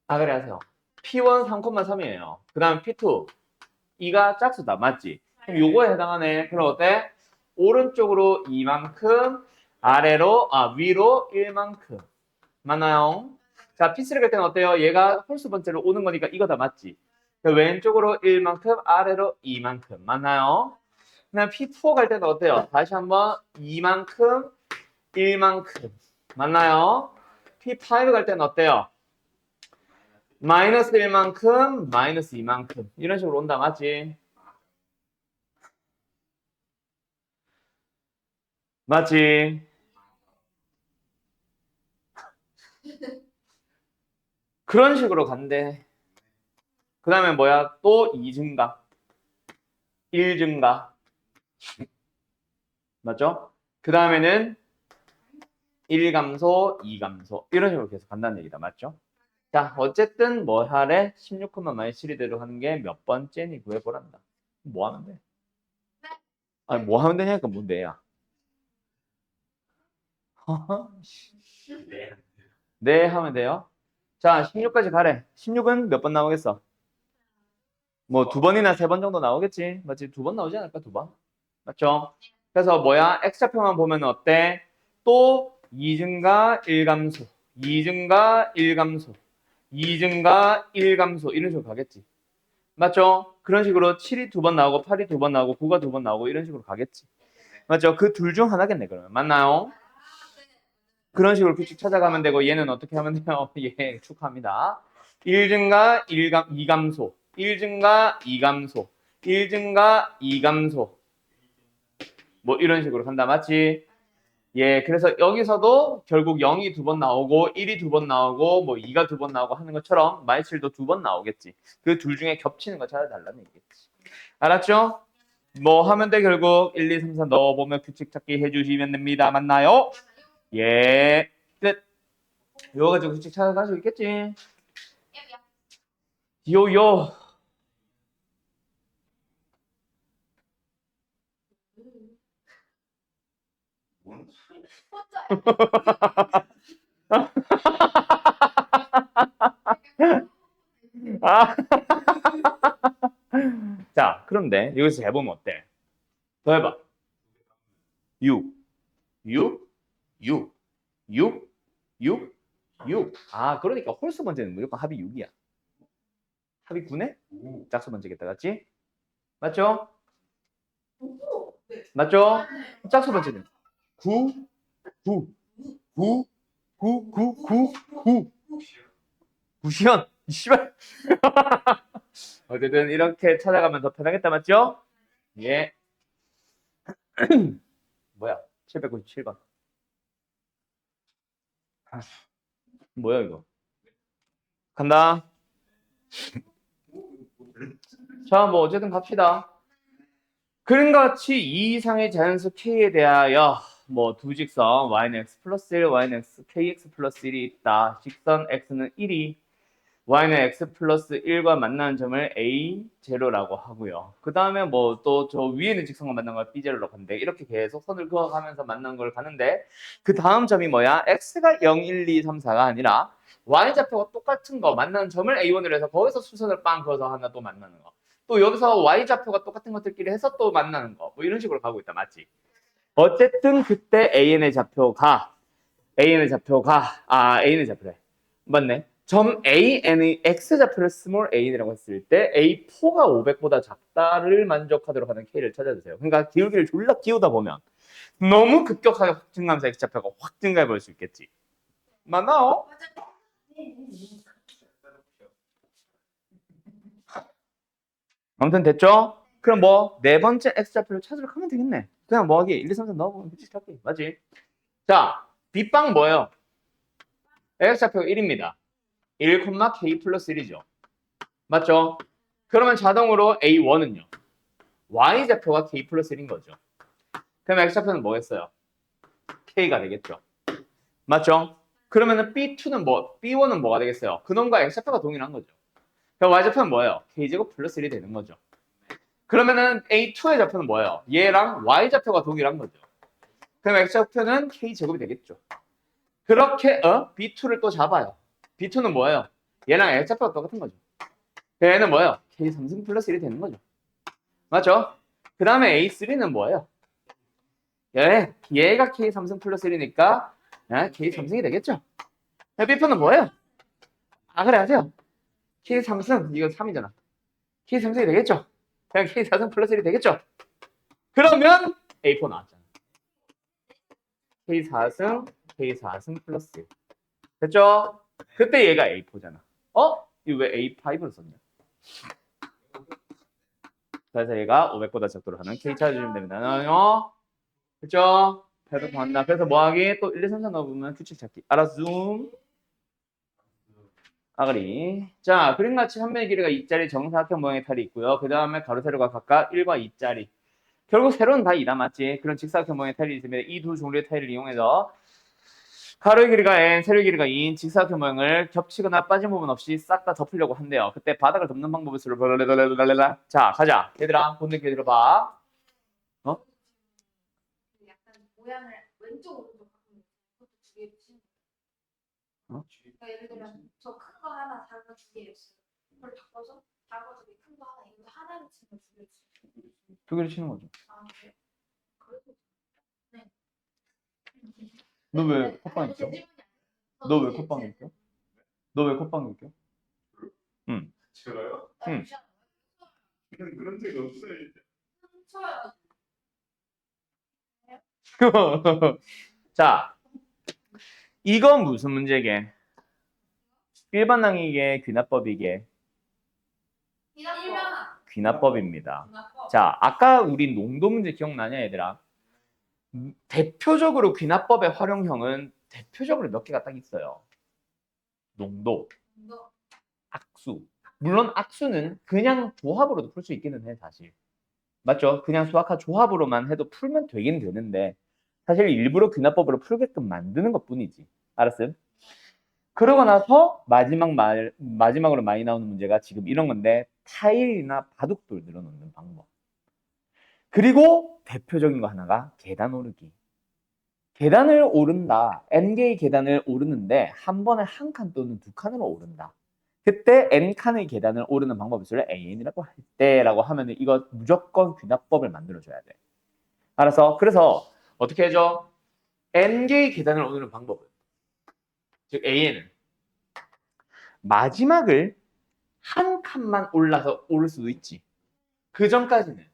아, 그래 하세요. P1 3,3이에요. 그 다음 P2 2가 짝수다. 맞지? 그럼 요거에 해당하네. 그럼 어때? 오른쪽으로 이만큼, 위로 1만큼. 맞나요? 자, P3 갈 때는 어때요? 얘가 홀수 번째로 오는 거니까 이거 다 맞지? 왼쪽으로 1만큼, 아래로 2만큼. 맞나요? 그냥 P4 갈 때는 어때요? 다시 한번 2만큼, 1만큼. 맞나요? P5 갈 때는 어때요? 마이너스 1만큼, 마이너스 2만큼. 이런 식으로 온다. 맞지? 맞지? 그런 식으로 간대. 그 다음에 뭐야? 또 2 증가, 1 증가. 맞죠? 그 다음에는 1 감소, 2 감소. 이런 식으로 계속 간다는 얘기다. 맞죠? 자, 어쨌든 뭐 하래? 16,-7이대로 하는 게 몇 번째니 구해보란다. 뭐 하면 돼? 아니, 뭐 하면 되냐니까 뭔데야? 네, 하면 돼요. 자, 16까지 가래. 16은 몇 번 나오겠어? 뭐 두 번이나 세 번 정도 나오겠지. 맞지? 두 번 나오지 않을까? 두 번? 맞죠? 그래서 뭐야? X좌표만 보면 어때? 또 2 증가 1 감소, 2 증가 1 감소, 2 증가 1 감소 이런 식으로 가겠지. 맞죠? 그런 식으로 7이 두 번 나오고 8이 두 번 나오고 9가 두 번 나오고 이런 식으로 가겠지. 맞죠? 그 둘 중 하나겠네 그러면. 맞나요? 그런 식으로 규칙 찾아가면 되고 얘는 어떻게 하면 돼요? 예, 축하합니다. 1 증가 2 감소, 1 증가 2 감소, 1 증가 2 감소 뭐 이런 식으로 간다. 맞지? 예, 그래서 여기서도 결국 0이 두 번 나오고 1이 두 번 나오고 뭐 2가 두 번 나오고 하는 것처럼 마이칠도 두 번 나오겠지. 그 둘 중에 겹치는 거 찾아달라는 얘기겠지. 알았죠? 뭐 하면 돼 결국 1, 2, 3, 4 넣어보면 규칙 찾기 해주시면 됩니다. 맞나요? 예, 끝. 이거 가지고 규칙 찾아갈 수 있겠지? 요요. 아. 자, 그런데 여기서 해보면 어때? 더 해봐. 6, 6, 6, 6, 6, 6. 아, 그러니까 홀수 번째는 무조건 합이 6이야. 합이 9네? 짝수 번째겠다, 맞지? 맞죠? 맞죠? 짝수 번째는 9, 9, 9, 9, 9, 9, 9. 9시연. 씨발. 어쨌든 이렇게 찾아가면 더 편하겠다, 맞죠? 예. 뭐야? 797번. 뭐야 이거? 간다. 자, 뭐 어쨌든 갑시다. 그림과 같이 이 이상의 자연수 K에 대하여 뭐 두 직선 y는 x 플러스 1, y는 x, kx 플러스 1이 있다. 직선 x는 1이 y는 x 플러스 1과 만나는 점을 a0라고 하고요. 그 다음에 뭐 또 저 위에 있는 직선과 만나는 걸 b0라고 하는데 이렇게 계속 선을 그어가면서 만나는 걸 가는데 그 다음 점이 뭐야? x가 0, 1, 2, 3, 4가 아니라 y좌표가 똑같은 거 만나는 점을 a1으로 해서 거기서 수선을 빵 그어서 하나 또 만나는 거. 또 여기서 y좌표가 똑같은 것들끼리 해서 또 만나는 거. 뭐 이런 식으로 가고 있다. 맞지? 어쨌든 그때 an의 좌표가 A의 좌표가 A의 좌표래. 맞네. 점 AN의 X좌표를 스몰 a라고 했을 때 A4가 500보다 작다를 만족하도록 하는 K를 찾아주세요. 그러니까 기울기를 졸라 기우다 보면 너무 급격하게 확 증가하면서 X좌표가 확 증가해 버릴 수 있겠지. 맞나요? 맞아. 네. 아무튼 됐죠? 그럼 뭐 네 번째 X좌표를 찾으러 가면 되겠네. 그냥 뭐하기 1, 2, 3, 4 넣어보면 그치 찾기. 맞지? 자, B빵 뭐예요? X좌표가 1입니다. 1, K 플러스 1이죠. 맞죠? 그러면 자동으로 A1은요. Y좌표가 K 플러스 1인 거죠. 그럼 X좌표는 뭐겠어요? K가 되겠죠. 맞죠? 그러면은 B2는 B1은 뭐가 되겠어요? 그놈과 X좌표가 동일한 거죠. 그럼 Y좌표는 뭐예요? K제곱 플러스 1이 되는 거죠. 그러면은 A2의 좌표는 뭐예요? 얘랑 Y좌표가 동일한 거죠. 그럼 X좌표는 K제곱이 되겠죠. 그렇게 B2를 또 잡아요. B2는 뭐예요? 얘랑 X좌표가 똑같은 거죠. 얘는 뭐예요? K 3승 플러스 1이 되는 거죠. 맞죠? 그 다음에 A3는 뭐예요? 얘가 K 3승 플러스 1이니까 K 3승이 되겠죠? B표는 뭐예요? 그래 하세요. K 3승 이거 3이잖아. K 3승이 되겠죠? 그냥 K 4승 플러스 1이 되겠죠? 그러면 A4 나왔잖아. K 4승 K 4승 플러스 1 됐죠? 그때 얘가 A4잖아. 이거 왜 A5를 썼냐? 그래서 얘가 500보다 작도록 하는 K 찾아주시면 됩니다. 그렇죠? 그래서 구한다. 그래서 뭐하기? 또 1, 2, 3, 4 넣어보면 규칙 찾기. 알았어? 줌. 아가리. 자, 그림같이 한 면의 길이가 2짜리 정사각형 모양의 탈이 있고요. 그 다음에 가로 세로가 각각 1과 2짜리. 결국 세로는 다 2다 맞지? 그런 직사각형 모양의 타일이 있으면 이 두 종류의 타일을 이용해서 가로의 길이가 n, 세로의 길이가 2인 직사각형 모양을 겹치거나 빠진 부분 없이 싹 다 덮으려고 한대요. 그때 바닥을 덮는 방법을 쓰러 자, 가자. 얘들아, 본드 얘 들어봐. 약간 모양을 왼쪽 오른쪽 바꾸는 것도 두 개를 치는 거예요. 그러니까 예를 들면 저 큰 거 하나, 작은 거 두 개였어요. 그걸 바꿔서 작은 거 두 개, 큰 거 하나, 이거 하나를 치는 거 두 개를 치는 거예요. 두 개를 치는 거죠. 그래요? 그래도 네. 너 왜 콧방귀 껴? 너 왜 콧방귀 껴? 너 왜 콧방귀 껴? 응. 제가요? 응. 그런 적 없어요. 이제. 자, 이건 무슨 문제게? 일반항이게 귀납법이게? 귀납법입니다. 자, 아까 우리 농도 문제 기억나냐 얘들아? 대표적으로 귀납법의 활용형은 대표적으로 몇 개가 딱 있어요. 농도, 악수. 물론 악수는 그냥 조합으로도 풀 수 있기는 해 사실. 맞죠? 그냥 수학과 조합으로만 해도 풀면 되긴 되는데 사실 일부러 귀납법으로 풀게끔 만드는 것뿐이지. 알았음? 그러고 나서 마지막으로 많이 나오는 문제가 지금 이런 건데 타일이나 바둑돌 늘어놓는 방법. 그리고 대표적인 거 하나가 계단 오르기. 계단을 오른다. N개의 계단을 오르는데 한 번에 한 칸 또는 두 칸으로 오른다. 그때 N칸의 계단을 오르는 방법을 AN이라고 할 때라고 하면 이거 무조건 귀납법을 만들어줘야 돼. 알아서 그래서 어떻게 해줘? N개의 계단을 오르는 방법은 즉 AN은 마지막을 한 칸만 올라서 오를 수도 있지. 그 전까지는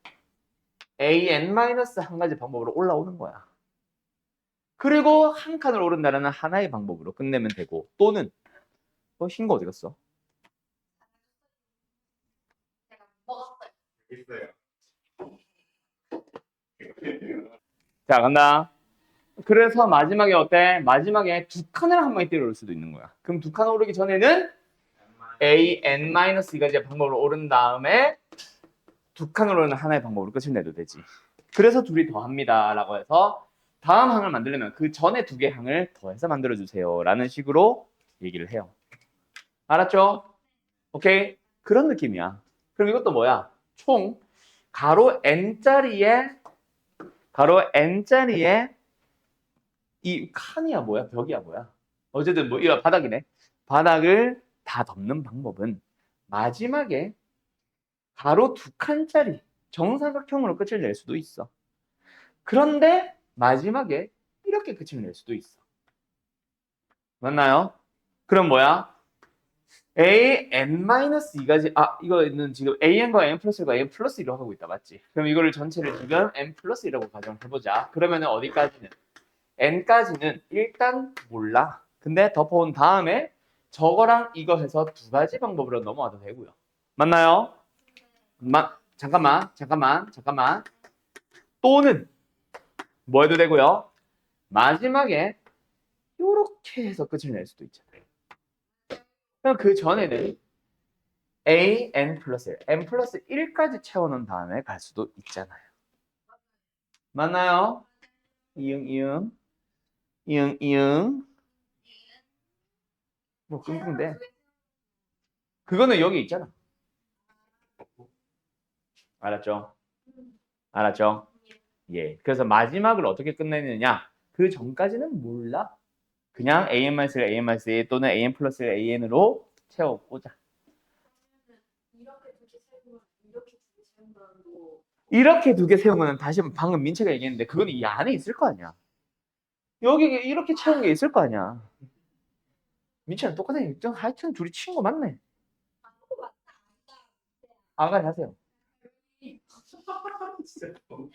AN-한 가지 방법으로 올라오는 거야. 그리고 한 칸을 오른다는 하나의 방법으로 끝내면 되고 또는 흰 거 어디 갔어? 제가 먹었어요. 있어요. 자 간다. 그래서 마지막에 어때? 마지막에 두 칸을 한 방에 때려 올 수도 있는 거야. 그럼 두 칸 오르기 전에는 AN-이 가지 방법으로 오른 다음에 두 칸으로 오르는 하나의 방법으로 끝을 내도 되지. 그래서 둘이 더합니다 라고 해서 다음 항을 만들려면 그 전에 두 개 항을 더해서 만들어주세요 라는 식으로 얘기를 해요. 알았죠? 오케이? 그런 느낌이야. 그럼 이것도 뭐야? 총 가로 n짜리에 이 칸이야 뭐야? 벽이야 뭐야? 어쨌든 뭐 이런 바닥이네. 바닥을 다 덮는 방법은 마지막에 가로 두 칸짜리 정사각형으로 끝을 낼 수도 있어. 그런데 마지막에 이렇게 끝을 낼 수도 있어. 맞나요? 그럼 뭐야? an-2가지 이거는 지금 an과 n 플러스가 n 플러스 1로 하고 있다 맞지? 그럼 이거를 전체를 지금 n 플러스 1라고 가정해보자. 그러면은 어디까지는? n까지는 일단 몰라. 근데 덮어온 다음에 저거랑 이거 해서 두 가지 방법으로 넘어와도 되고요. 맞나요? 잠깐만. 또는 뭐 해도 되고요. 마지막에 이렇게 해서 끝을 낼 수도 있잖아요. 그럼 그 전에는 n 플러스 1, n 플러스 1까지 채워놓은 다음에 갈 수도 있잖아요. 맞나요? 이응. 뭐 끙끙대. 그거는 여기 있잖아. 알았죠? 예. 그래서 마지막을 어떻게 끝내느냐? 그 전까지는 몰라. 그냥 an-1, an-2 또는 an 플러스 1, an으로 채워보자. 이렇게 두 개 세운 거는 다시 방금 민채가 얘기했는데 그건 이 안에 있을 거 아니야. 여기 이렇게 채운 게 있을 거 아니야. 민채는 똑같은 입장 하여튼 둘이 친거 맞네. 아가리 하세요. 진짜 너무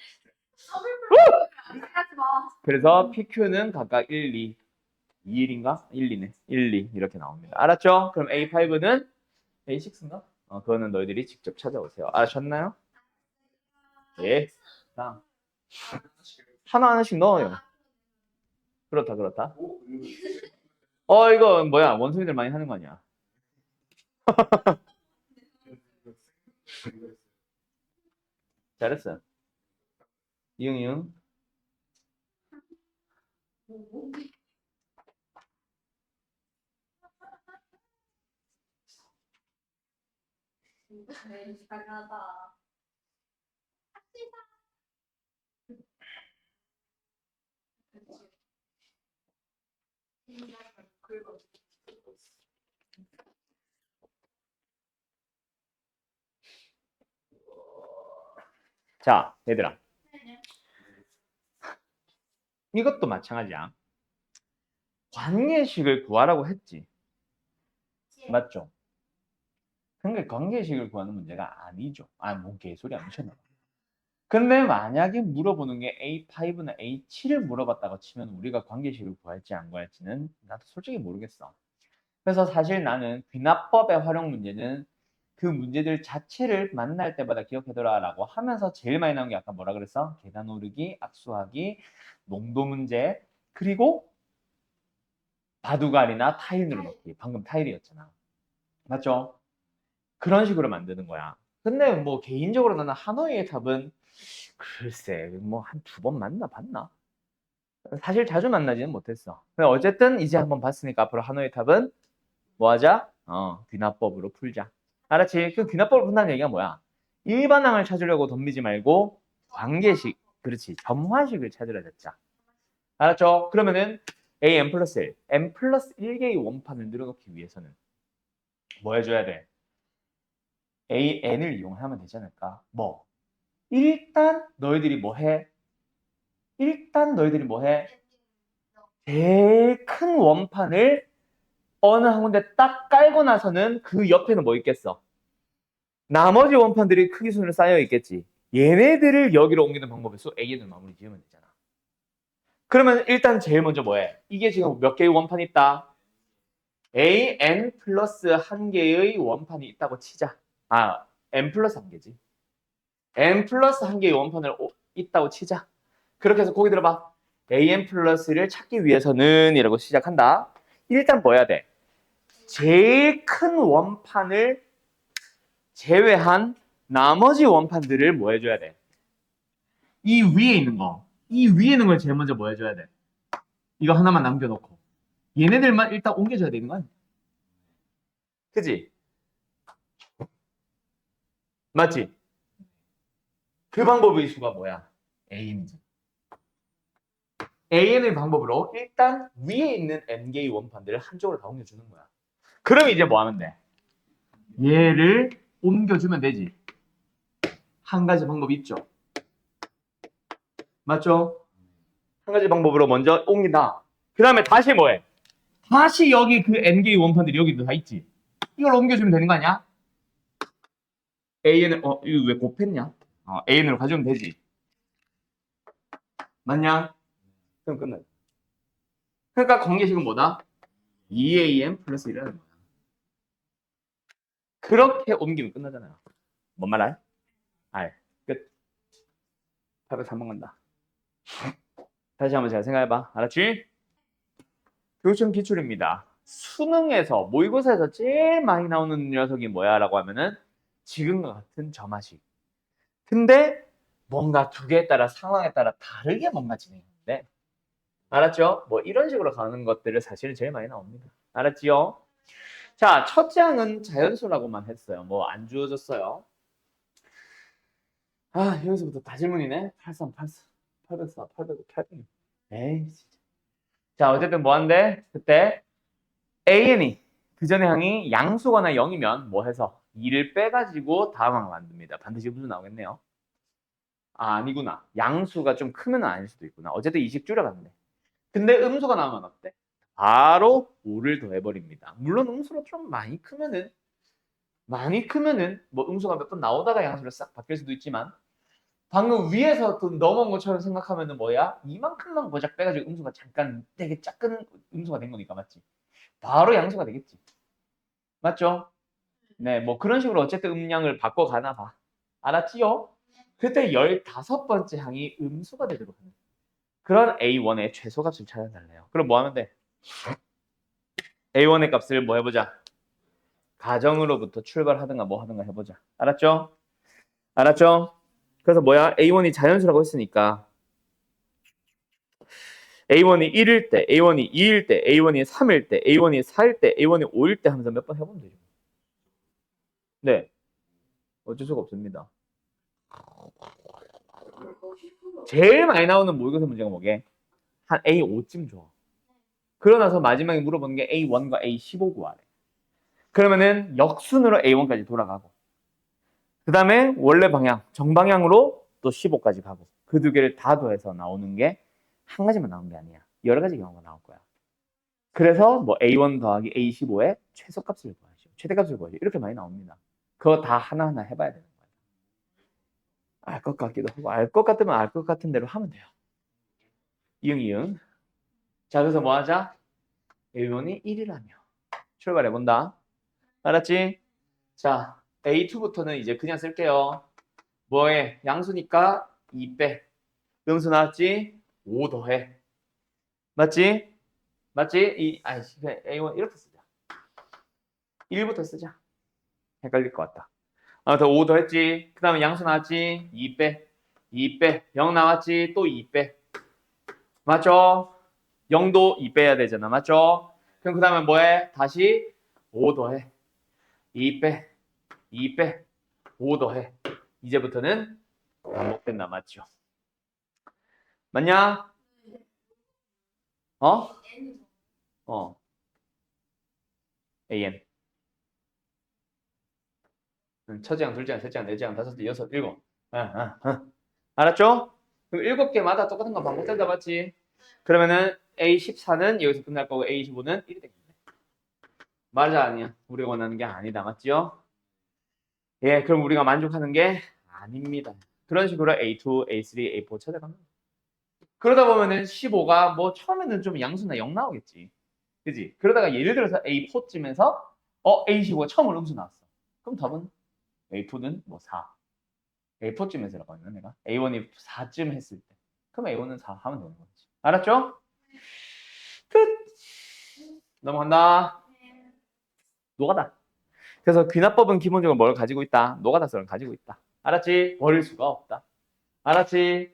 하지 마. 그래서 PQ는 각각 1, 2, 2일인가? 1, 2네. 1, 2 이렇게 나옵니다. 알았죠? 그럼 A5는 A6인가? 그거는 너희들이 직접 찾아오세요. 알았셨나요? 예. 자, 하나씩 넣어요. 그렇다. 이거 뭐야? 원숭이들 많이 하는 거 아니야? 잘했어. 이응. 잘하다. 자, 얘들아. 이것도 마찬가지야. 관계식을 구하라고 했지. 맞죠? 근데 관계식을 구하는 문제가 아니죠. 뭔 개소리 안 미쳤나 봐. 근데 만약에 물어보는 게 A5나 A7을 물어봤다고 치면 우리가 관계식을 구할지 안 구할지는 나도 솔직히 모르겠어. 그래서 사실 나는 귀납법의 활용 문제는 그 문제들 자체를 만날 때마다 기억해둬라 라고 하면서 제일 많이 나온 게 아까 뭐라 그랬어? 계단 오르기, 악수하기, 농도 문제, 그리고 바둑알이나 타일 늘어놓기. 방금 타일이었잖아. 맞죠? 그런 식으로 만드는 거야. 근데 뭐 개인적으로 나는 하노이의 답은 글쎄 뭐 한 두 번 봤나? 사실 자주 만나지는 못했어. 근데 어쨌든 이제 한번 봤으니까 앞으로 하노이의 답은 뭐 하자? 귀납법으로 풀자. 알았지? 그 귀납법을 푼다는 얘기가 뭐야? 일반항을 찾으려고 덤비지 말고 관계식, 그렇지, 점화식을 찾으려 했자. 알았죠? 그러면은 a n 플러스 1, n 플러스 1개의 원판을 늘어놓기 위해서는 뭐 해줘야 돼? a n을 이용하면 되지 않을까? 일단 너희들이 뭐 해? 제일 큰 원판을 어느 한 군데 딱 깔고 나서는 그 옆에는 뭐 있겠어? 나머지 원판들이 크기 순으로 쌓여 있겠지. 얘네들을 여기로 옮기는 방법에서 AN을 마무리 지으면 되잖아. 그러면 일단 제일 먼저 뭐해? 이게 지금 몇 개의 원판이 있다? AN 플러스 한 개의 원판이 있다고 치자. N 플러스 한 개지. N 플러스 한 개의 원판을 있다고 치자. 그렇게 해서 거기 들어봐. AN 플러스를 찾기 위해서는 이라고 시작한다. 일단 뭐 해야 돼? 제일 큰 원판을 제외한 나머지 원판들을 뭐 해줘야 돼? 이 위에 있는 걸 제일 먼저 뭐 해줘야 돼? 이거 하나만 남겨놓고 얘네들만 일단 옮겨줘야 되는 거 아니야? 그지? 맞지? 그 방법의 수가 뭐야? AN이잖아. AN의 방법으로 일단 위에 있는 n개의 원판들을 한쪽으로 다 옮겨주는 거야. 그럼 이제 뭐 하면 돼? 얘를 옮겨주면 되지. 한 가지 방법이 있죠. 맞죠? 한 가지 방법으로 먼저 옮긴다. 그 다음에 다시 뭐해? 다시 여기 그 n개의 원판들이 여기도 다 있지. 이걸 옮겨주면 되는 거 아니야? AN을 이거 왜 곱했냐? AN으로 가져오면 되지. 맞냐? 그럼 끝나. 그러니까 관계식은 뭐다? 2AM 플러스 1이라는 거야. 그렇게 옮기면 끝나잖아요. 뭔 말 알? 알. 끝. 803번 간다. 다시 한번 잘 생각해봐. 알았지? 교육청 기출입니다. 수능에서 모의고사에서 제일 많이 나오는 녀석이 뭐야? 라고 하면은 지금과 같은 점화식. 근데 뭔가 두 개에 따라 상황에 따라 다르게 뭔가 진행하는데 알았죠? 뭐 이런 식으로 가는 것들을 사실 제일 많이 나옵니다. 알았지요? 자, 첫째 항은 자연수라고만 했어요. 뭐 안 주어졌어요. 아, 여기서부터 다 질문이네. 83, 84, 804, 805, 806. 에이, 진짜. 자, 어쨌든 뭐 한대? 그때 AN이 그 전의 항이 양수거나 0이면 뭐 해서 2를 빼가지고 다음 항을 만듭니다. 반드시 음수 나오겠네요. 아니구나. 양수가 좀 크면 아닐 수도 있구나. 어쨌든 2씩 줄여갔네. 근데 음수가 나오면 어때? 바로 5를 더해버립니다. 물론 음수로 좀 많이 크면은 뭐 음수가 몇 번 나오다가 양수로 싹 바뀔 수도 있지만 방금 위에서 또 넘어온 것처럼 생각하면은 뭐야? 이만큼만 고작 빼가지고 음수가 잠깐 되게 작은 음수가 된 거니까 맞지? 바로 양수가 되겠지. 맞죠? 네, 뭐 그런 식으로 어쨌든 음량을 바꿔가나 봐. 알았지요? 그때 15번째 항이 음수가 되도록 하는 그런 A1의 최소값을 찾아달래요. 그럼 뭐 하면 돼? A1의 값을 뭐 해보자. 가정으로부터 출발하든가 뭐 하든가 해보자. 알았죠? 알았죠? 그래서 뭐야? A1이 자연수라고 했으니까 A1이 1일 때, A1이 2일 때, A1이 3일 때, A1이 4일 때, A1이 5일 때 하면서 몇 번 해보면 되죠. 네. 어쩔 수가 없습니다. 제일 많이 나오는 모의고사 문제가 뭐게? 한 A5쯤 줘. 그러고 나서 마지막에 물어보는 게 A1과 A15 구하래. 그러면은 역순으로 A1까지 돌아가고 그 다음에 원래 방향, 정방향으로 또 15까지 가고 그 두 개를 다 더해서 나오는 게 한 가지만 나오는 게 아니야. 여러 가지 경우가 나올 거야. 그래서 뭐 A1 더하기 A15의 최소값을 구하시오. 최대값을 구하시오. 이렇게 많이 나옵니다. 그거 다 하나하나 해봐야 되는 거야. 알 것 같기도 하고 알 것 같으면 알 것 같은 대로 하면 돼요. 이응. 자, 그래서 뭐 하자? A1이 1이라며. 출발해본다. 알았지? 자, A2부터는 이제 그냥 쓸게요. 뭐해? 양수니까 2 빼. 음수 나왔지? 5 더해. 맞지? 맞지? A1 이렇게 쓰자. 1부터 쓰자. 헷갈릴 것 같다. 더 5 더했지? 그 다음에 양수 나왔지? 2 빼. 2 빼. 0 나왔지? 또 2 빼. 맞죠? 0도 2 빼야 되잖아. 맞죠? 그럼 그 다음에 뭐해? 다시 5 더해. 2 빼. 2 빼. 5 더해. 이제부터는 반복된다. 맞죠? 맞냐? 어? AN. 첫째 양, 둘째 양, 셋째 양, 넷째 양, 다섯째, 여섯, 일곱. 알았죠? 그럼 7개마다 똑같은 건 반복된다. 맞지? 그러면은 A14는 여기서 끝날 거고 A25는 1이 되겠네. 맞아, 아니야? 우리가 원하는 게 아니다. 맞지요? 예, 그럼 우리가 만족하는 게 아닙니다. 그런 식으로 A2, A3, A4 찾아갑니다. 그러다 보면은 15가 뭐 처음에는 좀 양수나 0 나오겠지. 그지? 그러다가 예를 들어서 A4쯤에서 A15가 처음으로 음수 나왔어. 그럼 답은 A2는 뭐 4. A4쯤에서라고 했나 내가? A1이 4쯤 했을 때. 그럼 A1은 4 하면 되는 거지. 알았죠? 끝! 넘어간다. 노가다. 그래서 귀납법은 기본적으로 뭘 가지고 있다? 노가다성을 가지고 있다. 알았지? 버릴 수가 없다. 알았지?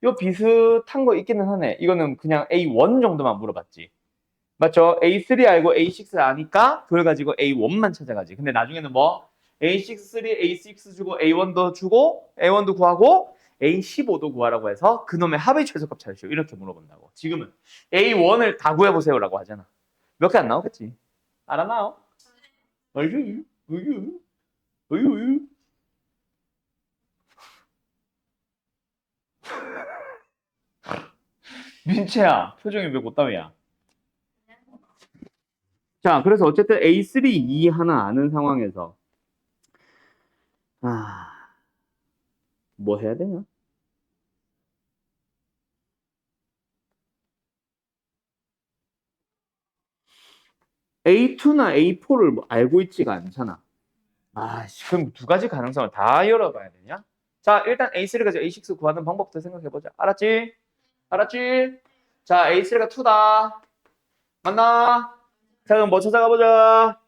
요 비슷한 거 있기는 하네. 이거는 그냥 A1 정도만 물어봤지. 맞죠? A3 알고 A6 아니까 그걸 가지고 A1만 찾아가지. 근데 나중에는 뭐 A63, A6 주고 A1도 주고 A1도 구하고 A15도 구하라고 해서 그놈의 합의 최소값 찾으시오. 이렇게 물어본다고. 지금은 A1을 다 구해보세요라고 하잖아. 몇 개 안 나오겠지? 알아나요? 어휴, 어휴, 어휴. 민채야, 표정이 왜 곧담이야? 자, 그래서 어쨌든 A3, 2 하나 아는 상황에서 뭐 해야 되냐? A2나 A4를 알고 있지가 않잖아. 그럼 두 가지 가능성을 다 열어봐야 되냐? 자, 일단 A3 가지고 A6 구하는 방법부터 생각해보자. 알았지? 알았지? 자, A3가 2다. 맞나? 자, 그럼 뭐 찾아가보자.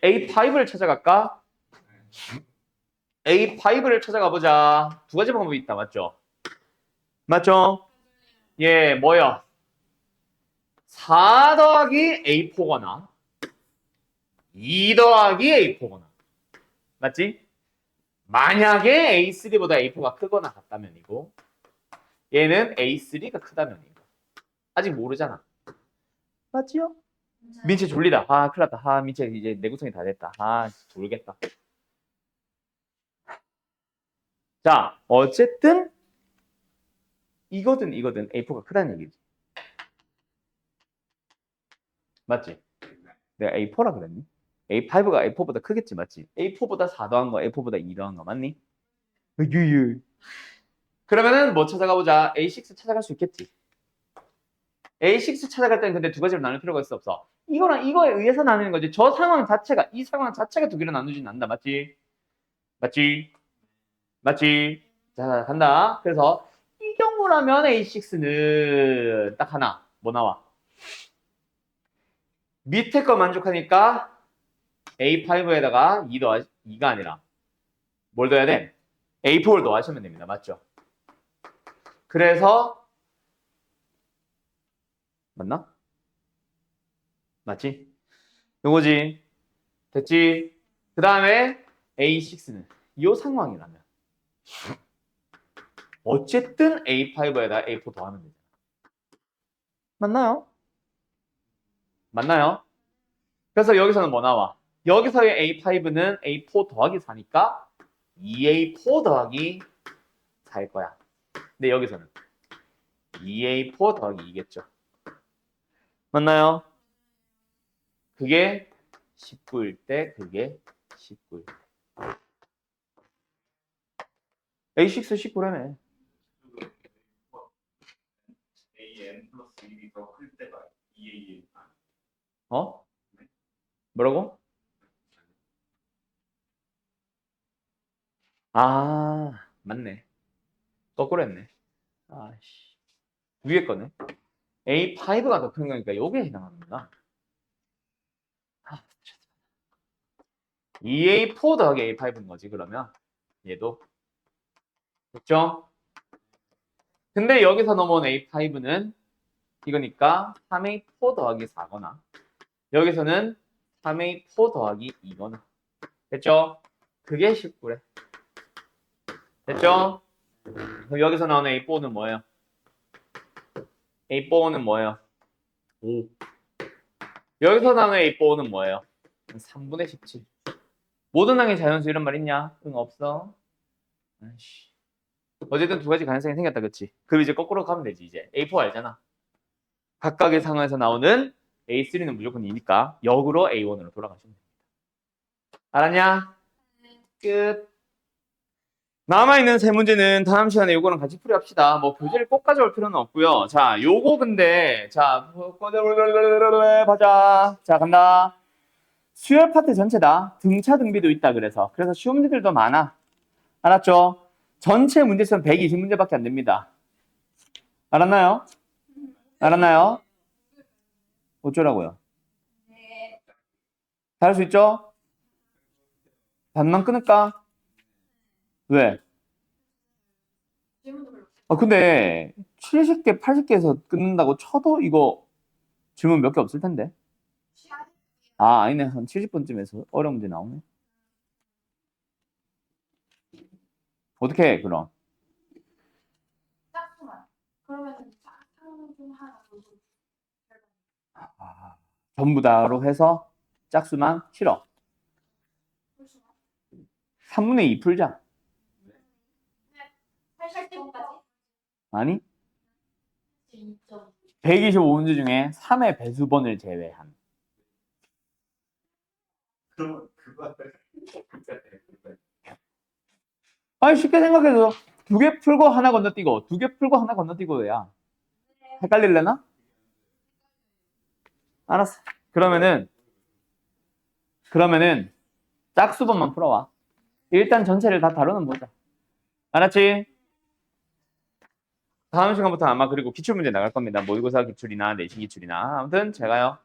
A5를 찾아갈까? A5를 찾아가보자. 두 가지 방법이 있다. 맞죠? 맞죠? 예, 뭐요? 4 더하기 A4거나 2 더하기 A4거나 맞지? 만약에 A3보다 A4가 크거나 같다면이고 얘는 A3가 크다면이고 아직 모르잖아. 맞지요? 민채 졸리다. 큰일 났다. 민채 이제 내구성이 다 됐다. 졸겠다. 자, 어쨌든 이거든 A4가 크다는 얘기지. 맞지? 내가 A4라 그랬니? A5가 A4보다 크겠지, 맞지? A4보다 4 더한 거, A4보다 2 더한 거, 맞니? 유유. 그러면은 뭐 찾아가보자. A6 찾아갈 수 있겠지. A6 찾아갈 때는 근데 두 가지로 나눌 필요가 있어, 없어? 이거랑 이거에 의해서 나누는 거지. 저 상황 자체가, 이 상황 자체가 두 개로 나누진 않는다, 맞지? 맞지? 맞지? 자, 간다. 그래서 이 경우라면 A6는 딱 하나. 뭐 나와? 밑에 거 만족하니까 A5에다가 2가 아니라 뭘 넣어야 돼? A4를 넣어하시면 됩니다. 맞죠? 그래서 맞나? 맞지? 요거지. 됐지? 그 다음에 A6는 이 상황이라면 어쨌든 A5에다 A4 더하면 되잖아. 맞나요? 맞나요? 그래서 여기서는 뭐 나와? 여기서의 A5는 A4 더하기 4니까 2A4 더하기 4일 거야. 근데 여기서는 2A4 더하기 2겠죠. 맞나요? 그게 19일 때 그게 19일. A6 19라며. AN 플러스 1이 더 클 때가 2AN. 어? 뭐라고? 맞네. 거꾸로 했네. 씨. 위에 거네. A5가 더 큰 거니까 요게 해당합니다. 2A4 더하기 A5인 거지, 그러면. 얘도. 됐죠? 근데 여기서 넘어온 A5는 이거니까 3A4 더하기 4거나 여기서는 3A4 더하기 2거나 됐죠? 그게 19래. 됐죠? 그럼 여기서 나오는 A4는 뭐예요? A4는 뭐예요? 5. 여기서 나오는 A4는 뭐예요? 3분의 17. 모든 항의 자연수 이런 말 있냐? 응, 없어. 아이씨. 어쨌든 두 가지 가능성이 생겼다, 그치? 그럼 이제 거꾸로 가면 되지, 이제. A4 알잖아. 각각의 상황에서 나오는 A3는 무조건 2니까 역으로 A1으로 돌아가시면 됩니다. 알았냐? 끝. 남아있는 세 문제는 다음 시간에 요거랑 같이 풀이합시다. 뭐 교재를 꼭 가져올 필요는 없고요. 자, 요거 근데 보자. 자, 간다. 수열 파트 전체다. 등차 등비도 있다 그래서 쉬운 문제들도 많아. 알았죠? 전체 문제수는 120문제밖에 안 됩니다. 알았나요? 알았나요? 어쩌라고요? 네. 다 할 수 있죠? 반만 끊을까? 왜? 질문도 별로 근데 70개, 80개에서 끊는다고 쳐도 이거 질문 몇 개 없을 텐데. 시간 아, 아니네. 한 70분쯤에서 어려운 문제 나오네. 어떻게 해, 그럼? 짝수만. 그러면은 짝중 하나 더 줘. 아, 전부 다로 해서 짝수만 싫어. 풀수만. 3분의 2 풀자. 80번까지? 아니? 2점. 125문제 중에 3의 배수번을 제외한. 그러면 그거 아니, 쉽게 생각해서 2개 풀고 하나 건너뛰고, 2개 풀고 하나 건너뛰고야. 헷갈릴래나? 알았어. 그러면은 짝수번만 풀어와. 일단 전체를 다 다루는 보자. 알았지? 다음 시간부터 아마 그리고 기출문제 나갈 겁니다. 모의고사 기출이나 내신 기출이나. 아무튼 제가요.